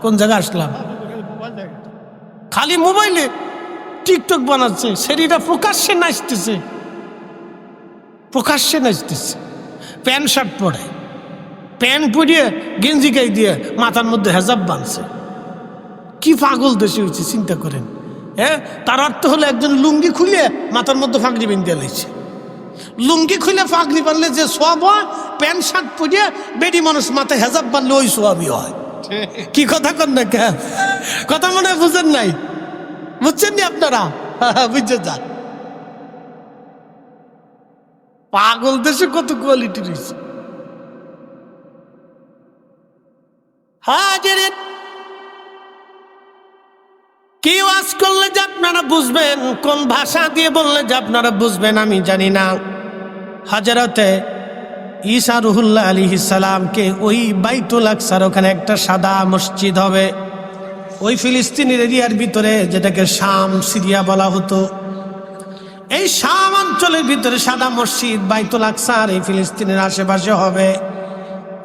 কোন জায়গায় আসলাম? খালি মোবাইলে টিকটক বানাচ্ছে। সেরিরা প্রকাশ্যে নাচতেছে, প্রকাশ্যে নাচতেছে। প্যান্ট শার্ট পরে, প্যান্ট পরিয়ে গেঞ্জি গাই দিয়ে মাথার মধ্যে হেজাব বাঁধছে। কি পাগল দেশে হয়েছে চিন্তা করেন। হ্যাঁ, তার অর্থ হলো একজন লুঙ্গি খুলে মাথার মধ্যে ফাঁকড়ি বেঁধে লাইছে। লুঙ্গি খুলে ফাঁকড়ি বাঁধলে যে সোয়াব হয়, প্যান্ট শার্ট পরিয়ে বেডি মানুষ মাথায় হেজাব বাঁধলে ওই সোয়াবই হয়। কি কথা কন না, কে কথা মনে হয় বুঝেন নাই? বুঝছেন নি আপনারা? বুঝতে যান, পাগল দেশে কত কোয়ালিটি রয়েছে। হাজির কি ওয়াজ করলে যে আপনারা বুঝবেন, কোন ভাষা দিয়ে বললে যে আপনারা বুঝবেন আমি জানি না। হযরতে ঈসা রুহুল্লাহ আলাইহিস সালামকে ওই বাইতুল আকসার ওখানে একটা সাদা মসজিদ হবে। ওই ফিলিস্তিনের এরিয়ার ভিতরে, যেটাকে শাম সিরিয়া বলা হতো, এই শাম অঞ্চলের ভিতরে সাদা মসজিদ বাইতুল আকসার এই ফিলিস্তিনের আশেপাশে হবে।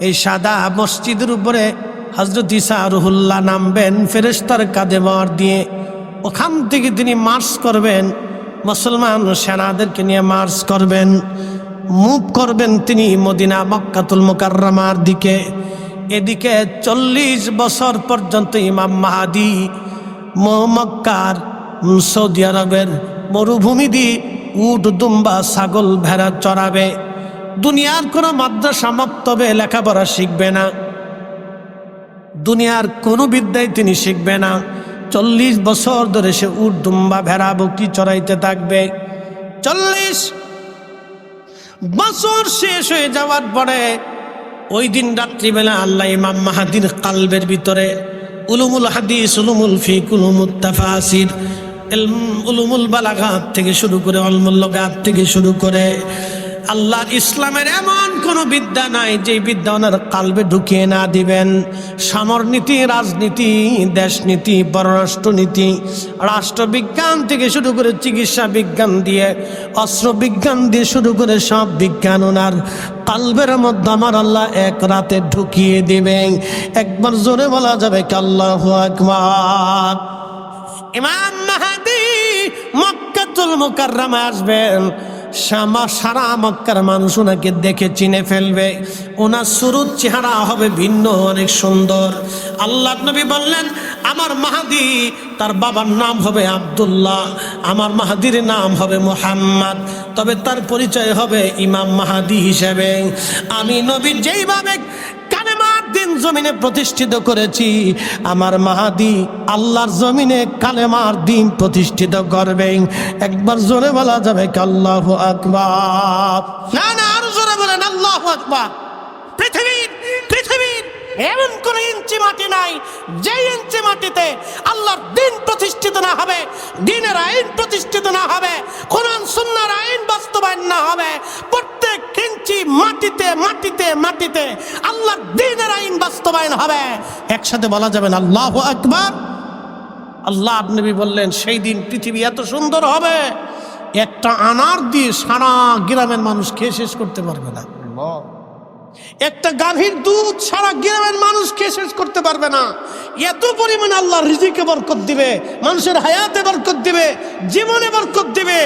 এই সাদা মসজিদের উপরে হযরত ঈসা রুহুল্লাহ নামবেন ফেরেশতার কাঁধে ভর দিয়ে। ওখান থেকে তিনি মার্চ করবেন, মুসলমান সেনাদেরকে নিয়ে মার্চ করবেন, মুভ করবেন তিনি মদিনা মক্কাতুল মুকাররমার দিকে। এদিকে 40 বছর পর্যন্ত ইমাম মাহাদি মক্কার সৌদি আরবের মরুভূমি দিয়ে উট দুম্বা ছাগল ভেড়া চড়াবে। দুনিয়ার কোনো মাদ্রাসা মক্তবে লেখাপড়া শিখবে না, দুনিয়ার কোনো বিদ্যায় তিনি শিখবে না। 40 বছর ধরে সে উট দুম্বা ভেড়া বকরি চড়াইতে থাকবে। 40 বছর শেষ হয়ে যাওয়ার পরে ওই দিন রাত্রিবেলা আল্লাহ ইমাম মাহাদির কালবের ভিতরে উলুমুল হাদিস, উলুমুল ফিক, উলুমুত তাফাসির, উলুমুল বালাগাত থেকে শুরু করে অলমুল লুগাত থেকে শুরু করে আল্লাহর ইসলামের এমন কোন বিদ্যা নাই যে বিদ্যা ওনার কালবে ঢুকিয়ে না দিবেন। সমরনীতি, রাজনীতি, দেশনীতি, পররাষ্ট্রনীতি, রাষ্ট্রবিজ্ঞান থেকে শুরু করে চিকিৎসা বিজ্ঞান দিয়ে, অস্ত্র বিজ্ঞান দিয়ে শুরু করে সব বিজ্ঞান ওনার কালবের মধ্যে আমার আল্লাহ এক রাতে ঢুকিয়ে দিবেন। একবার জোরে বলা যাবে কি আল্লাহু আকবার। ইমাম মাহদী মক্কাতুল মুকাররমা আসবেন। সারা মক্কার মানুষ ওনাকে দেখে চিনে ফেলবে। ওনার সুরুত চেহারা হবে ভিন্ন, অনেক সুন্দর। আল্লাহ নবী বললেন, আমার মাহাদি, তার বাবার নাম হবে আব্দুল্লাহ, আমার মাহাদির নাম হবে মুহাম্মদ, তবে তার পরিচয় হবে ইমাম মাহাদি হিসেবে। আমি নবী যেইভাবে কালেমার দিন জমিনে প্রতিষ্ঠিত করেছি, আমার মাহাদি আল্লাহর জমিনে কালেমার দিন প্রতিষ্ঠিত করবেন। একবার জোরে বলা যাবে কি আল্লাহু আকবার? না না, আরো জোরে বলেন আল্লাহু আকবার। পৃথিবীর এমন কোন ইঞ্চি মাটি নাই যে ইঞ্চি মাটিতে আল্লাহর দিন প্রতিষ্ঠিত না হবে, দিনের আইন প্রতিষ্ঠিত না হবে, কোরআন সুন্নাহর আইন বাস্তবায়ন না হবে। প্রত্যেক ইঞ্চি দেখছি মাটিতে মাটিতে মাটিতে আল্লাহর দ্বীনের আইন বাস্তবায়ন হবে, একসাথে বলা যাবে না আল্লাহু আকবার। আল্লাহ নবী বললেন সেই দিন পৃথিবী এত সুন্দর হবে, একটা আনার দিয়ে সারা গ্রামের মানুষ খেয়ে শেষ করতে পারবে না। একটা গাভীর দুধ সারা গ্রামের মানুষ খেয়ে শেষ করতে পারবে না। এত পরিমাণে আল্লাহ রিজিকে বরকত দিবে, মানুষের হায়াতে বরকত দিবে, জীবনে বরকত দিবে,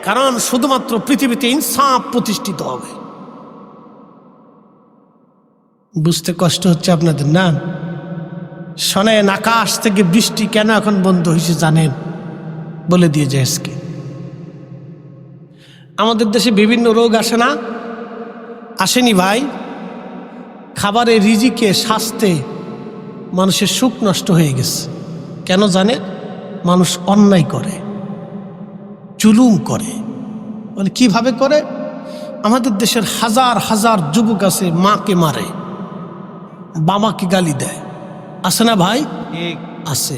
কারণ শুধুমাত্র পৃথিবীতে ইনসাফ প্রতিষ্ঠিত হবে। বুঝতে কষ্ট হচ্ছে আপনাদের না? শোনেন, আকাশ থেকে বৃষ্টি কেন এখন বন্ধ হয়েছে জানেন? বলে দিয়ে যায় আজকে। আমাদের দেশে বিভিন্ন রোগ আসে না? আসেনি ভাই? খাবারে, রিজিকে, স্বাস্থ্যে মানুষের সুখ নষ্ট হয়ে গেছে। কেন জানে? মানুষ অন্যায় করে, জুলুম করে। বলে কিভাবে করে? আমাদের দেশের হাজার হাজার যুবক আছে মাকে মারে, বাবাকে গালি দেয়, আছে না ভাই? আছে।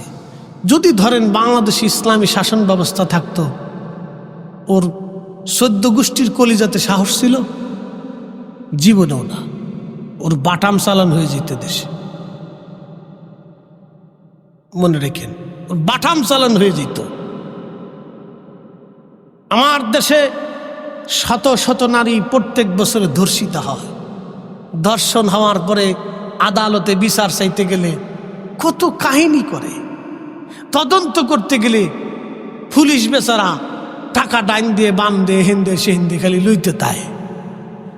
যদি ধরেন বাংলাদেশে ইসলামী শাসন ব্যবস্থা থাকতো, ওর 14 গোষ্ঠীর কলিজাতে সাহস ছিল? জীবনেও না। ওর বাটাম চালান হয়ে যেত দেশে, মনে রেখেন, ওর বাটাম চালান হয়ে যেত। আমার দেশে শত শত নারী প্রত্যেক বছরে ধর্ষিত হয়। ধর্ষণ হওয়ার পরে আদালতে বিচার চাইতে গেলে কত কাহিনী করে, তদন্ত করতে গেলে পুলিশ বেচারা টাকা ডাইন দিয়ে বাম দিয়ে হিন্দে সে হিন্দে খালি লইতে তাই,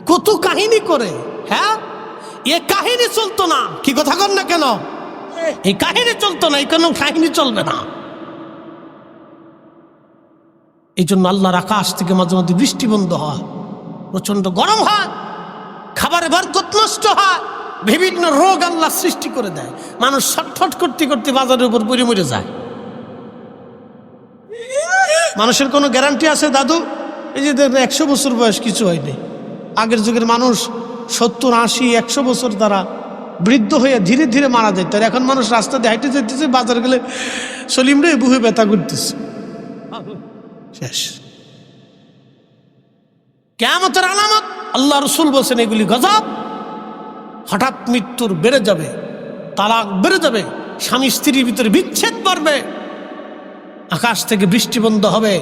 কত কাহিনী করে। হ্যাঁ, এ কাহিনী চলতো না। কি কথা কন না কেন? এই কাহিনী চলতো না, এই কোনো কাহিনী চলবে না। এই জন্য আল্লাহর আকাশ থেকে মাঝে মাঝে বৃষ্টি বন্ধ হয়, প্রচন্ড গরম হয়, খাবারে বরকত নষ্ট হয়, বিভিন্ন রোগ আল্লাহ সৃষ্টি করে দেয়। মানুষ ছটফট করতে করতে বাজারের উপর পড়ে মরে যায়। মানুষের কোনো গ্যারান্টি আছে দাদু? এই যে 100 বছর বয়স কিছু হয়নি। আগের যুগের মানুষ 70, 80, 100 বছর তারা বৃদ্ধ হয়ে ধীরে ধীরে মারা যেত। আর এখন মানুষ রাস্তা দিয়ে হাইটে যেতেছে, বাজার গেলে সলিম রে বুহে ব্যথা করতেছে, শেষ। কিয়ামতের আলামত আল্লাহ রসুল বলছেন এগুলি গজব। হঠাৎ মৃত্যুর বেড়ে যাবে, তালাক বেড়ে যাবে, স্বামী স্ত্রীর ভিতরে বিচ্ছেদ বাড়বে, আকাশ থেকে বৃষ্টি বন্ধ হবে,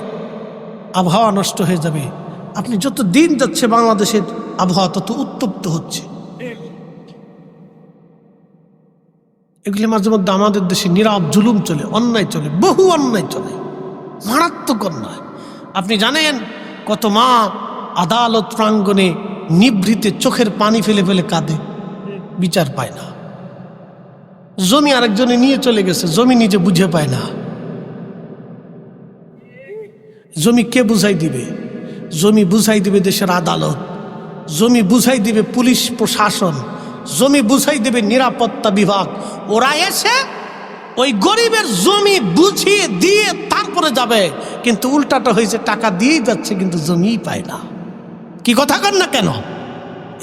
আবহাওয়া নষ্ট হয়ে যাবে। আপনি যত দিন যাচ্ছে বাংলাদেশের আবহাওয়া তত উত্তপ্ত হচ্ছে। এগুলি মাঝে মধ্যে আমাদের দেশে নীরব জুলুম চলে, অন্যায় চলে, বহু অন্যায় চলে, মারাত্মক অন্যায়। আপনি জানেন কত মা আদালত প্রাঙ্গণে নিভৃতে চোখের পানি ফেলে ফেলে কাঁদে, বিচার পায় না। জমি আরেকজনে নিয়ে চলে গেছে, জমি নিজে বুঝে পায় না। জমি কে বুঝাই দিবে? জমি বুঝাই দিবে দেশের আদালত, জমি বুঝাই দিবে পুলিশ প্রশাসন, জমি বুঝাই দেবে নিরাপত্তা বিভাগ। ওরা এসে ওই গরিবের জমি বুঝিয়ে দিয়ে তারপরে যাবে, কিন্তু উল্টাটা হয়েছে, টাকা দিয়েই যাচ্ছে কিন্তু জমিই পায় না। কি কথা কন না কেন?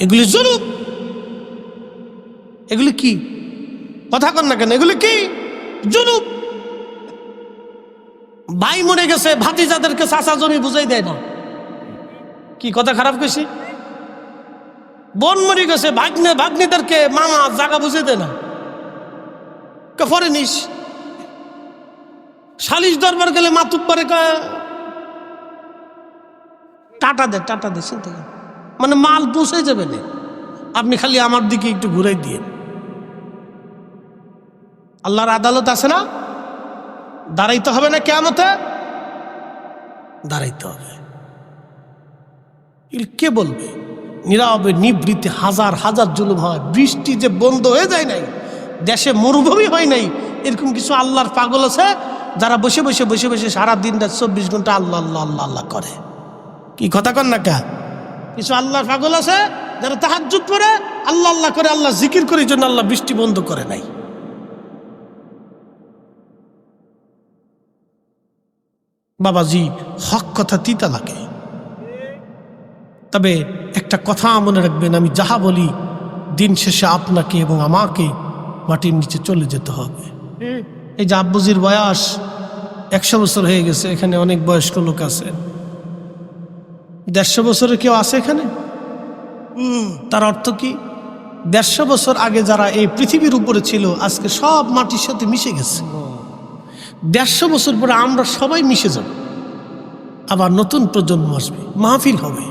এগুলি জুলুম। এগুলি কি কথা কন না কেন? এগুলি কি জুলুম। ভাই মরে গেছে, ভাতিজাদেরকে চাচা জমি বুঝাই দেয় না। কি কথা খারাপ কইছি? বোন মরে গেছে, ভাগ্নিদেরকে মামা জায়গা বুঝে দেয় না। কফরে নিস সালিশ দরবার গেলে মাতুব্বারে টাটা দে, টাটা দে, চিন্তা করেন, মানে মাল পৌঁছে যাবে না, আপনি খালি আমার দিকে একটু ঘুরাই দিয়ে। আল্লাহর আদালত আছে না? দাঁড়াইতে হবে না কিয়ামতে? দাঁড়াইতে হবে। কে বলবে? নীরবে নিভৃতে হাজার হাজার জুলুম হয়। বৃষ্টি যে বন্ধ হয়ে যায় নাই, দেশে মরুভূমি হয় নাই, এরকম কিছু আল্লাহর পাগল আছে যারা বসে বসে বসে বসে সারা দিন রাত 24 ঘন্টা আল্লাহ আল্লাহ আল্লাহ আল্লাহ করে। কি কথা কন না কা? কিছু আল্লাহর পাগল আছে যারা তাহাজ্জুদ পড়ে আল্লাহ আল্লাহ করে, আল্লাহ জিকির করে, জন্য আল্লাহ বৃষ্টি বন্ধ করে নাই। বাবাজি, হক কথা তিতা লাগে। তবে একটা কথা মনে রাখবেন, আমি যাহা বলি দিন শেষে আপনাকে এবং আমাকে মাটির নিচে চলে যেতে হবে। এই যে আব্বুজির বয়স 100 বছর হয়ে গেছে, এখানে অনেক বয়স্ক লোক আছে। 150 বছরের কেউ আছে এখানে? তার অর্থ কি? 150 বছর আগে যারা এই পৃথিবীর উপরে ছিল আজকে সব মাটির সাথে মিশে গেছে। 150 বছর পরে আমরা সবাই মিশে যাব, আবার নতুন প্রজন্ম আসবে, মাহফিল হবে,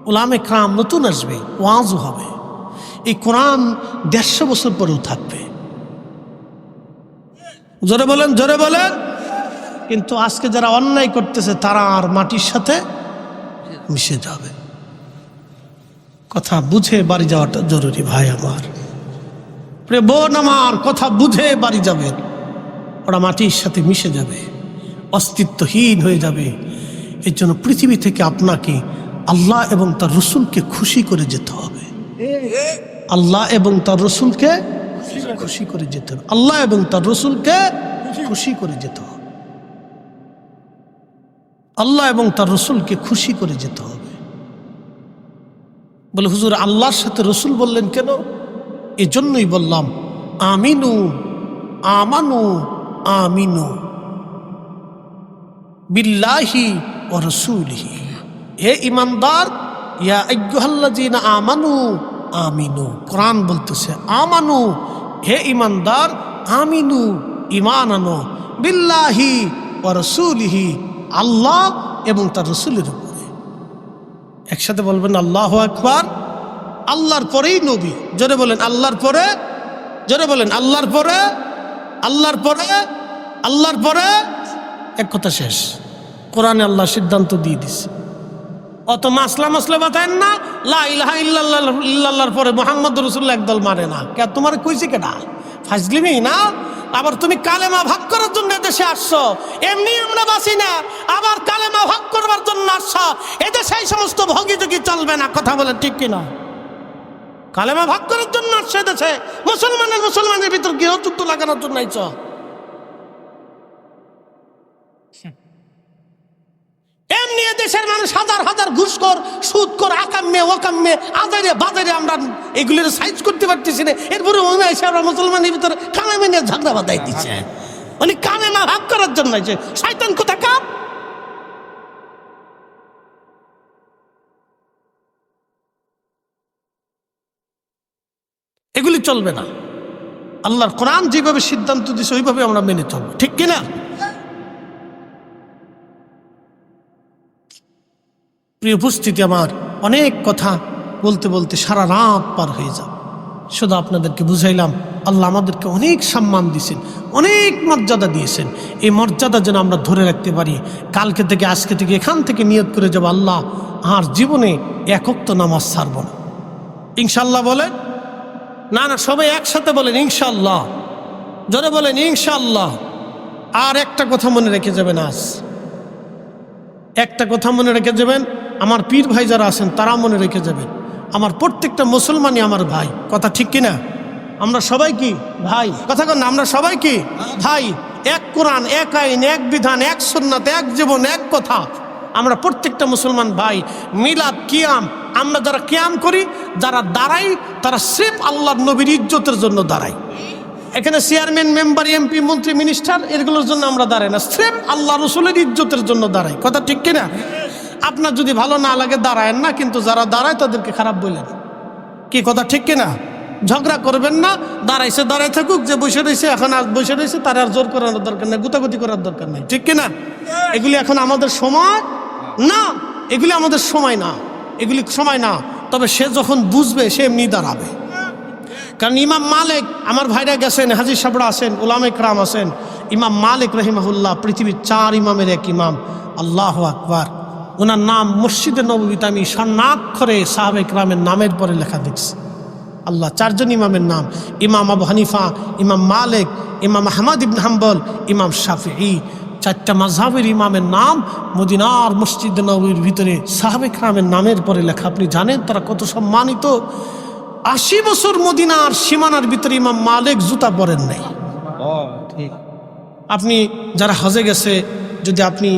উলামে কেরাম নতুন আসবে, ওয়াজও হবে। এই কোরআন 150 বছর পরেও থাকবে। জোরে বলেন, জোরে বলেন। কিন্তু আজকে যারা অন্যায় করতেছে তারা আর মাটির সাথে মিশে যাবে। কথা বুঝে বাড়ি যাওয়াটা জরুরি ভাই আমার, প্রিয় বোন আমার, কথা বুঝে বাড়ি যাবে। ওরা মাটির সাথে মিশে যাবে, অস্তিত্বহীন হয়ে যাবে। এর জন্য পৃথিবী থেকে আপনাকে আল্লাহ এবং তার রসুলকে খুশি করে যেতে হবে। আল্লাহ এবং তার রসুলকে খুশি করে যেতে হবে। আল্লাহ এবং তার রসুলকে খুশি করে যেতে হবে। আল্লাহ এবং তার রসুলকে খুশি করে যেতে হবে। বলে হুজুর আল্লাহর সাথে রসুল বললেন কেন? এজন্যই বললাম আমিনু আমানু আমিনু বিল্লাহি ওয়া রাসূলিহি। হে ঈমানদার, ইয়া আইয়ুহাল্লাযীনা আমানু আমিনু। কোরআন বলতেছে আমানু, হে ঈমানদার আমিনু, ঈমান আনো, বিল্লাহি ওয়া রাসূলিহি, আল্লাহ এবং তার রাসূলের উপরে। একসাথে বলবেন আল্লাহু আকবার। আল্লাহর পরেই নবী। জোরে বলেন আল্লাহর পরে, জোরে বলেন আল্লাহর পরে, আল্লাহর পরে, আল্লাহর পরে। এক কথা শেষ। কোরআনে আল্লাহ সিদ্ধান্ত দিয়ে দিছে। অত মাসলা মাসলা বাতায়েন না। লা ইলাহা ইল্লাল্লাহর পরে মুহাম্মদুর রাসূলুল্লাহ একদল মানে না। কে তোমার কইছে কেডা? ফাজলিমি না। আবার তুমি কালেমা ভাগ করার জন্য দেশে আসছো, এমনি আমরা বাসি না, আবার কালেমা ভাগ করবার জন্য আসছো। এদেশে এই সমস্ত ভোগীযোগী চলবে না। কথা বলে ঠিক কিনা? কালেমা ভাগ করার জন্য আসছে দেশে, মুসলমানের ভিতর গৃহযুদ্ধ লাগানোর জন্য আইছ। এমনি দেশের মানুষ হাজার হাজার ঘুষখোর, সুদখোর, আকাম্মে ওকাম্মে, আজারে বাজারে আমরা এগুলির সাইজ করতে পারতেছি না। এরপরে মনে হয় আমরা মুসলমানের ভিতরে কালেমা নিয়ে ঝগড়া বাঁধাই দিচ্ছে। মানে কালেমা ভাগ করার জন্য আইছে। শয়তান কোথাকার। এগুলি চলবে না। আল্লাহর কোরআন যেভাবে সিদ্ধান্ত দিছে ওইভাবে আমরা মেনে চলবো, ঠিক কিনা? প্রিয় উপস্থিতি আমার, অনেক কথা বলতে বলতে সারা রাত পার হয়ে যাবে। শুধু আপনাদেরকে বুঝাইলাম আল্লাহ আমাদেরকে অনেক সম্মান দিয়েছেন, অনেক মর্যাদা দিয়েছেন। এই মর্যাদা যেন আমরা ধরে রাখতে পারি। কালকে থেকে, আজকে থেকে এখান থেকে নিয়ত করে যাব আল্লাহ আর জীবনে এক ওয়াক্ত নামাজ ছাড়ব না। ইনশাআল্লাহ বলেন। না না, সবাই একসাথে বলেন ইনশাআল্লাহ। জোরে বলেন ইনশাআল্লাহ। আর একটা কথা মনে রেখে যাবেন, আজ একটা কথা মনে রেখে যাবেন, আমার পীর ভাই যারা আছেন তারা মনে রেখে যাবেন, আমার প্রত্যেকটা মুসলমানই আমার ভাই। কথা ঠিক কিনা? আমরা সবাই কি ভাই? কথা কন না, আমরা সবাই কি ভাই? এক কোরআন, এক আইন, এক বিধান, এক সুন্নাত, এক জীবন, এক কথা। আমরা প্রত্যেকটা মুসলমান ভাই। মিলাদ, কিয়াম, আমরা যারা কিয়াম করি, যারা দাঁড়াই, তারা সির্ফ আল্লাহর নবীর ইজ্জতের জন্য দাঁড়াই। এখানে চেয়ারম্যান, মেম্বার, এমপি, মন্ত্রী, মিনিস্টার এগুলোর জন্য আমরা দাঁড়াই না, সির্ফ আল্লাহ রসুলের ইজ্জতের জন্য দাঁড়াই। কথা ঠিক কিনা? আপনার যদি ভালো না লাগে দাঁড়ায়েন না, কিন্তু যারা দাঁড়ায় তাদেরকে খারাপ বললেন। কি কথা ঠিক কিনা? ঝগড়া করবেন না। দাঁড়াইছে দাঁড়াই থাকুক, যে বসে রয়েছে এখন আর বসে রয়েছে তার আর জোর করানোর দরকার নেই, গুতাগুতি করার দরকার নেই, ঠিক কিনা? এগুলি এখন আমাদের সময় না, এগুলি আমাদের সময় না, এগুলি সময় না। তবে সে যখন বুঝবে সে এমনি দাঁড়াবে। কারণ ইমাম মালিক, আমার ভাইরা গেছেন, হাজী সাহেবরা আছেন, উলামা ইকরাম আছেন। ইমাম মালিক রাহিমাহুল্লাহ পৃথিবীর 4 ইমামের এক ইমাম। আল্লাহু আকবার। ওনার নাম মসজিদে নববীতে আমি স্বর্ণাক্ষরে সাহাবা ইকরামের নামের পরে লেখা দেখছি। আল্লাহ, 4 জন ইমামের নাম, ইমাম আবু হানিফা, ইমাম মালিক, ইমাম আহমদ ইবনে হাম্বল, ইমাম শাফিঈ। 4টা মাযহাবের ইমামের নাম মদিনার মসজিদে নববীর ভিতরে সাহাবা ইকরামের নামের পরে লেখা। আপনি জানেন তারা কত সম্মানিত? 80 বছর মদিনার সীমানার ভিতরে ইমাম মালিক জুতা পরেন নাই। আপনি যারা হজে গেছে, যদি আপনি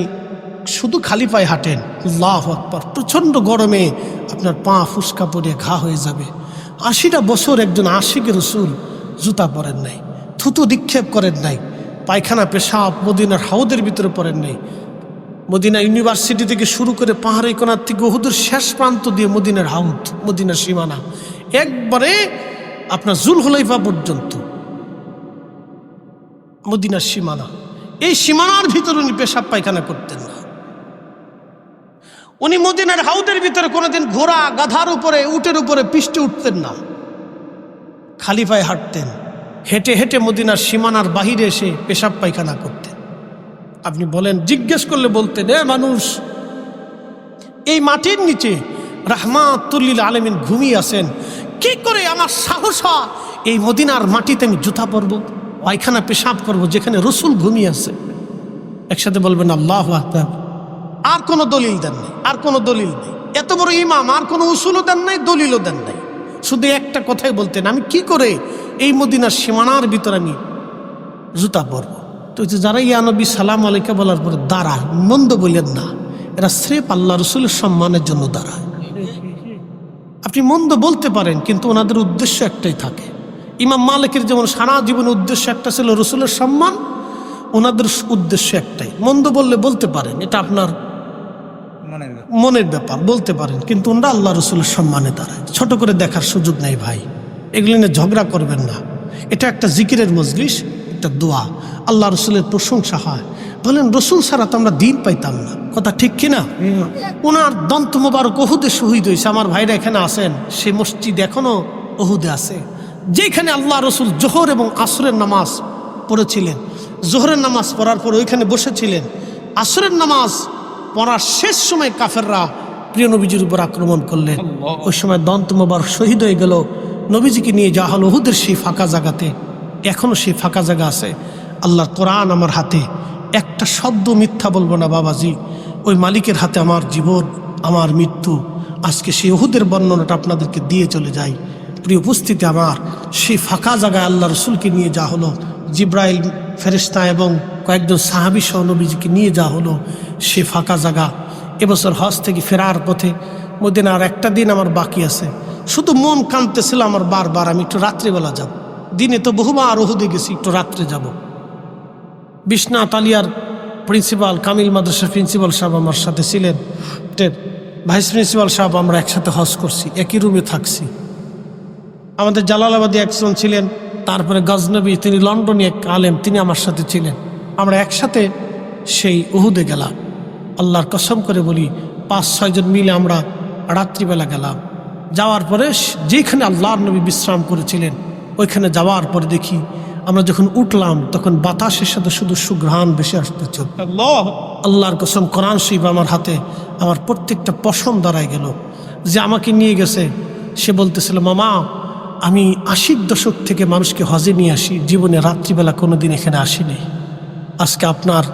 শুধু খালি পায়ে হাঁটেন, আল্লাহু আকবার, প্রচণ্ড গরমে আপনার পা ফুসকা পড়ে ঘা হয়ে যাবে। 80টা বছর একজন আশিকে রসুল জুতা পরেন নাই, থুতু নিক্ষেপ করেন নাই, পায়খানা পেশাব মদিনার হাউদের ভিতরে পরেন নাই। মদিনা ইউনিভার্সিটি থেকে শুরু করে পাহাড়ি কোণার থেকে উহুদের শেষ প্রান্ত দিয়ে মদিনার হাউদ, মদিনার সীমানা, একবারে আপনার জুলহুলাইফা পর্যন্ত মদিনার সীমানা। এই সীমানার ভিতরে উনি পেশাব পায়খানা করতেন না। উনি মদিনার হাউদের ভিতরে কোনোদিন ঘোড়া, গাধার উপরে, উটের উপরে পিষ্টে উঠতেন না, খালি পায়ে হাঁটতেন। হেঁটে হেঁটে মদিনার সীমানার বাহিরে এসে পেশাব পায়খানা করতেন। আপনি বলেন, জিজ্ঞেস করলে বলতেন, মানুষ এই মাটির নিচে রাহমাতুল্লিল আলামিন ঘুমিয়ে আছেন, কি করে আমার সাহস হয় এই মদিনার মাটিতে আমি জুতা পরব, পায়খানা পেশাব করব, যেখানে রসুল ঘুমিয়ে আছে? একসাথে বলবেন আল্লাহু আকবার। আর কোনো দলিল দেন নাই, আর কোনো দলিল নেই। এত বড় ইমাম, আর কোনো উসুলও দেন নাই, দলিলও দেন নাই। শুধু একটা কথাই বলতেন, আমি কি করে এই মদিনার সীমানার ভিতরে আমি জুতা পরব? তো যারা ইয়া নবী সালাম আলাইকা বলার পরে দাঁড়ায়, মন্দ বললেন না, এরা স্রেফ আল্লাহ রসুলের সম্মানের জন্য দাঁড়ায়। আপনি মন্দ বলতে পারেন, কিন্তু ওনাদের উদ্দেশ্য একটাই থাকে। ইমাম মালিকের যেমন সারা জীবনের উদ্দেশ্য একটা ছিল রসুলের সম্মান, ওনাদের উদ্দেশ্য একটাই। মন্দ বললে বলতে পারেন, এটা আপনার মনের ব্যাপার, বলতে পারেন, কিন্তু ওনারা আল্লাহ রসুলের সম্মানে দাঁড়ায়। ছোট করে দেখার সুযোগ নেই ভাই, এগুলি নিয়ে ঝগড়া করবেন না। এটা একটা জিকিরের মজলিস, একটা দোয়া, আল্লাহ রসুলের প্রশংসা হয়। বলেন, রসুল ছাড়া তো আমরা দিন পাইতাম না, কথা ঠিক কিনা? ওনার দন্ত মোবারক ওহুদে শহীদ হয়েছে। আমার ভাইরা এখানে আছেন, সেই মসজিদ এখনো ওহুদে আছে, যেখানে আল্লাহ রসুল জোহর এবং আসরের নামাজ পড়েছিলেন। জোহরের নামাজ পড়ার পর ওইখানে বসেছিলেন। আসরের নামাজ পড়ার শেষ সময় কাফেররা প্রিয় নবীজির উপর আক্রমণ করলেন। ওই সময় দন্ত মোবারক শহীদ হয়ে গেল। নবীজিকে নিয়ে যাওয়া হলো ওহুদের সেই ফাঁকা জায়গাতে। এখনো সেই ফাঁকা জায়গা আছে। আল্লাহর কোরআন আমার হাতে, একটা শব্দ মিথ্যা বলবো না বাবাজি। ওই মালিকের হাতে আমার জীবন, আমার মৃত্যু। আজকে সেই ওহুদের বর্ণনাটা আপনাদেরকে দিয়ে চলে যাই। প্রিয় উপস্থিতি আমার, সেই ফাঁকা জায়গায় আল্লাহ রসুলকে নিয়ে যাওয়া হলো। জিব্রাইল ফেরেশতা এবং কয়েকজন সাহাবী সহ নবীজিকে নিয়ে যাওয়া হলো সে ফাঁকা জায়গা। এবছর হজ থেকে ফেরার পথে মদিনার একটা দিন আমার বাকি আছে। শুধু মন কাঁদতেছিল আমার বারবার, আমি একটু রাত্রিবেলা যাব। দিনে তো বহুবার ওহুদে গেছি, একটু রাত্রে যাব। বিশ্বনাথ আলিয়ার প্রিন্সিপাল, কামিল মাদ্রাসার প্রিন্সিপাল সাহেব আমার সাথে ছিলেন, ভাইস প্রিন্সিপাল সাহেব, আমরা একসাথে হজ করছি, একই রুমে থাকছি। আমাদের জালালাবাদী একজন ছিলেন, তারপরে গজনবী, তিনি লন্ডনে এক আলেম, তিনি আমার সাথে ছিলেন। আমরা একসাথে সেই উহুদে গেলাম। আল্লাহর কসম করে বলি, 5-6 জন মিলে আমরা রাত্রিবেলা গেলাম। যাওয়ার পরে যেখানে আল্লাহর নবী বিশ্রাম করেছিলেন, ওইখানে যাওয়ার পরে দেখি আমরা যখন উঠলাম তখন বাতাসের সাথে শুধু সুঘ্রাণ ভেসে আসতেছে। আল্লাহর কসম, কোরআন শরীফ আমার হাতে, আমার প্রত্যেকটা পশম দাঁড়ায় গেল। যে আমাকে নিয়ে গেছে সে বলতেছিল, মামা আমি 80 দশক থেকে মানুষকে হজে নিয়ে আসি, জীবনে রাত্রিবেলা কোনোদিন এখানে আসিনি। আজকে আপনার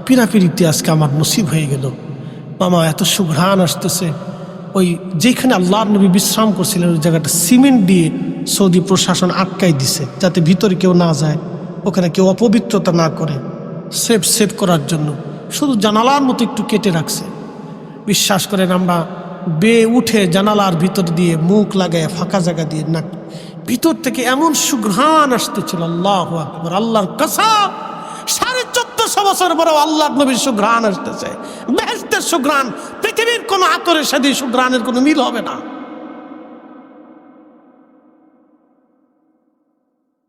পিড়াপিড়িতে আজকে আমার নসিব হয়ে গেল। মামা এত সুঘ্রাণ আসতেছে। ওই যেখানে আল্লাহর নবী বিশ্রাম করছিলেন ওই জায়গাটা সিমেন্ট দিয়ে সৌদি প্রশাসন আটকাই দিছে, যাতে ভিতরে কেউ না যায়, ওখানে কেউ অপবিত্রতা না করে, সেভ করার জন্য শুধু জানালার মতো একটু কেটে রাখছে। বিশ্বাস করেন, আমরা বেয়ে উঠে জানালার ভিতর দিয়ে মুখ লাগায় ফাঁকা জায়গা দিয়ে নাক, ভিতর থেকে এমন সুঘ্রাণ আসতেছিল, আল্লাহু আকবার, আল্লাহর কসম, 1450 বছর পরেও আল্লাহর নবীর সুঘ্রাণ আসতেছে। বেহেশতের সুঘ্রাণ, পৃথিবীর কোনো আতরের সাথে সুঘ্রাণের কোনো মিল হবে না।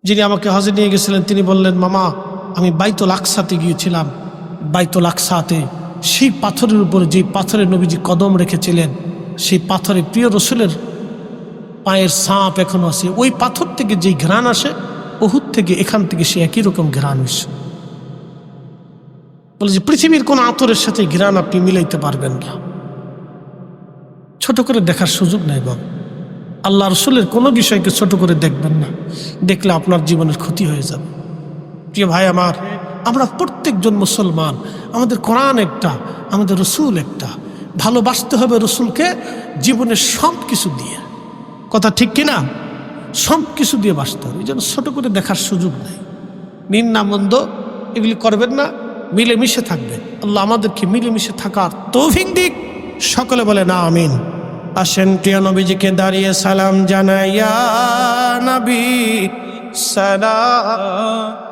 যিনি আমাকে হজে নিয়ে গেছিলেন তিনি বললেন, মামা আমি বাইতুল আকসাতে গিয়েছিলাম। বাইতুল আকসাতে সেই পাথরের উপরে, যে পাথরে নবীজি কদম রেখেছিলেন, সেই পাথরে প্রিয় রসুলের পায়ের ছাপ এখনো আছে। ওই পাথর থেকে যেই ঘ্রাণ আসে, উহুদ থেকে এখান থেকে সে একই রকম ঘ্রাণ আসে। বলে যে পৃথিবীর কোন আতরের সাথে ঘ্রাণ আপনি মিলাইতে পারবেন না। ছোট করে দেখার সুযোগ নেই বাবা। আল্লাহ রসুলের কোনো বিষয়কে ছোট করে দেখবেন না, দেখলে আপনার জীবনের ক্ষতি হয়ে যাবে। প্রিয় ভাই আমার, আমরা প্রত্যেকজন মুসলমান, আমাদের কোরআন একটা, আমাদের রসুল একটা। ভালোবাসতে হবে রসুলকে জীবনের সব কিছু দিয়ে, কথা ঠিক কিনা? সব কিছু দিয়ে বাসতে হবে। এই জন্য ছোট করে দেখার সুযোগ নেই। নিন্দা মন্দ এগুলি করবেন না, মিলেমিশে থাকবেন। আল্লাহ আমাদেরকে মিলেমিশে থাকার তৌফিক দিক। সকলে বলে না আমিন। আসেন প্রিয় নবীজিকে দাঁড়িয়ে সালাম জানাইয়া, নবী সালাম।